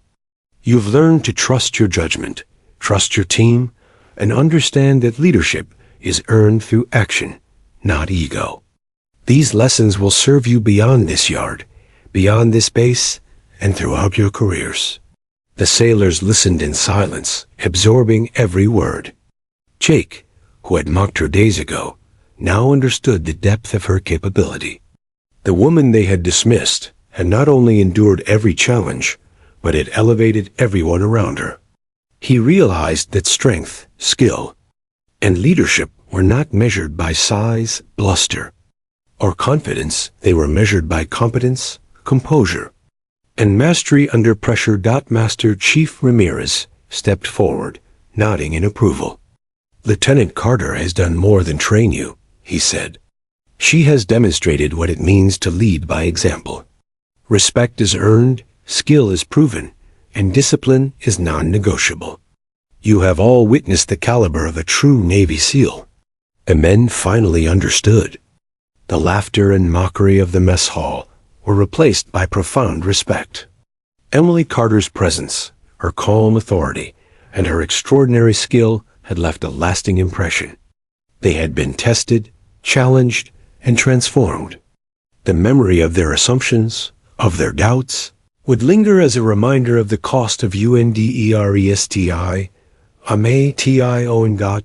You've learned to trust your judgment, trust your team, and understand that leadership is earned through action, not ego. These lessons will serve you beyond this yard, beyond this base, and throughout your careers." The sailors listened in silence, absorbing every word. Jake, who had mocked her days ago, now understood the depth of her capability. The woman they had dismissed had not only endured every challenge, but had elevated everyone around her. He realized that strength, skill, and leadership were not measured by size, bluster, or confidence. They were measured by competence, composure, and mastery under pressure. Master Chief Ramirez stepped forward, nodding in approval. "Lieutenant Carter has done more than train you," he said. "She has demonstrated what it means to lead by example. Respect is earned, skill is proven, and discipline is non-negotiable. You have all witnessed the caliber of a true Navy SEAL." The men finally understood. The laughter and mockery of the mess hall were replaced by profound respect. Emily Carter's presence, her calm authority, and her extraordinary skill had left a lasting impression. They had been tested, challenged, and transformed. The memory of their assumptions, of their doubts, would linger as a reminder of the cost of UNDERESTI, AMETIO.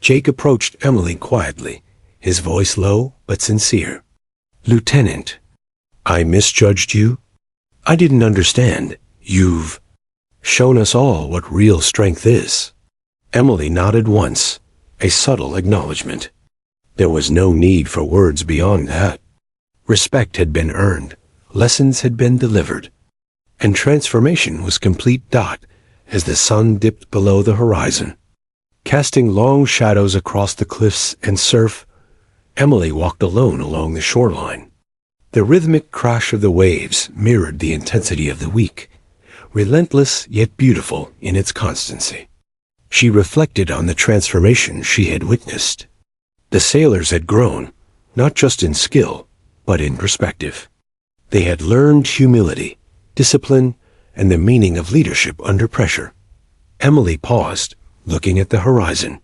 Jake approached Emily quietly, his voice low but sincere. "Lieutenant, I misjudged you. I didn't understand. You've shown us all what real strength is." Emily nodded once, a subtle acknowledgement. There was no need for words beyond that. Respect had been earned, lessons had been delivered, and transformation was complete. As the sun dipped below the horizon, casting long shadows across the cliffs and surf, Emily walked alone along the shoreline. The rhythmic crash of the waves mirrored the intensity of the week, relentless yet beautiful in its constancy. She reflected on the transformation she had witnessed. The sailors had grown, not just in skill, but in perspective. They had learned humility, discipline, and the meaning of leadership under pressure. Emily paused, looking at the horizon.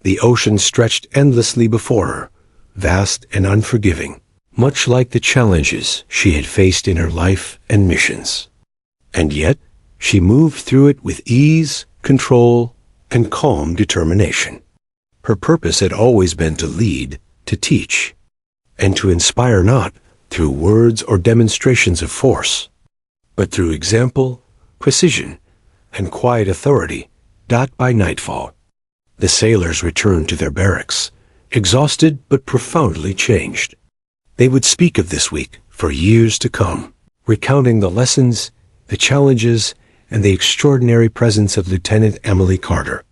The ocean stretched endlessly before her, vast and unforgiving, much like the challenges she had faced in her life and missions. And yet, she moved through it with ease, control, and calm determination. Her purpose had always been to lead, to teach, and to inspire not through words or demonstrations of force, but through example, precision, and quiet authority. By nightfall, the sailors returned to their barracks, exhausted but profoundly changed. They would speak of this week for years to come, recounting the lessons, the challenges, and the extraordinary presence of Lieutenant Emily Carter.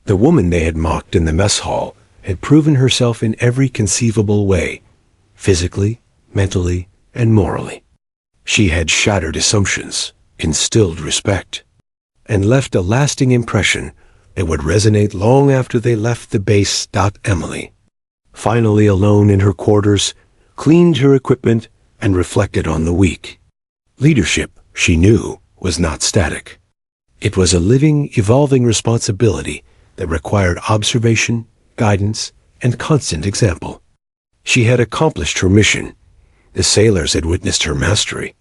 The woman they had mocked in the mess hall had proven herself in every conceivable way, physically, mentally, and morally. She had shattered assumptions, instilled respect, and left a lasting impression that would resonate long after they left the base. Emily, finally alone in her quarters, cleaned her equipment and reflected on the week. Leadership, she knew, was not static. It was a living, evolving responsibility that required observation, guidance, and constant example. She had accomplished her mission. The sailors had witnessed her mastery,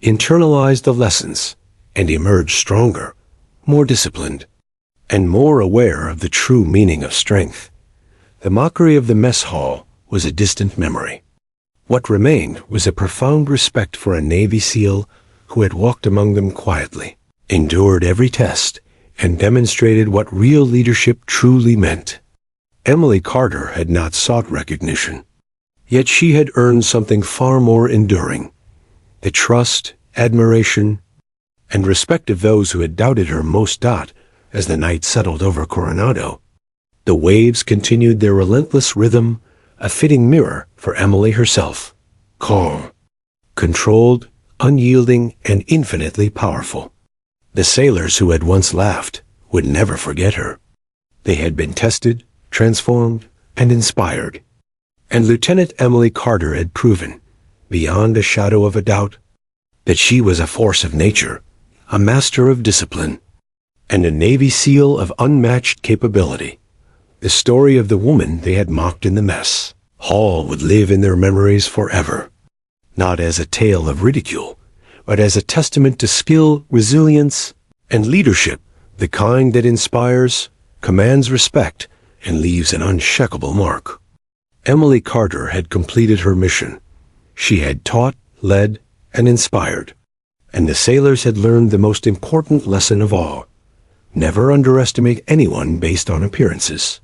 internalized the lessons, and emerged stronger, more disciplined, and more aware of the true meaning of strength. The mockery of the mess hall was a distant memory. What remained was a profound respect for a Navy SEAL who had walked among them quietly, endured every test, and demonstrated what real leadership truly meant. Emily Carter had not sought recognition, yet she had earned something far more enduring: the trust, admiration, and respect of those who had doubted her most. As the night settled over Coronado, the waves continued their relentless rhythm, a fitting mirror for Emily herself. Calm, controlled, unyielding, and infinitely powerful. The sailors who had once laughed would never forget her. They had been tested, transformed, and inspired. And Lieutenant Emily Carter had proven, beyond a shadow of a doubt, that she was a force of nature, a master of discipline, and a Navy SEAL of unmatched capability. The story of the woman they had mocked in the mess hall would live in their memories forever, not as a tale of ridicule, but as a testament to skill, resilience, and leadership, the kind that inspires, commands respect, and leaves an unshakable mark. Emily Carter had completed her mission. She had taught, led, and inspired, and the sailors had learned the most important lesson of all: never underestimate anyone based on appearances.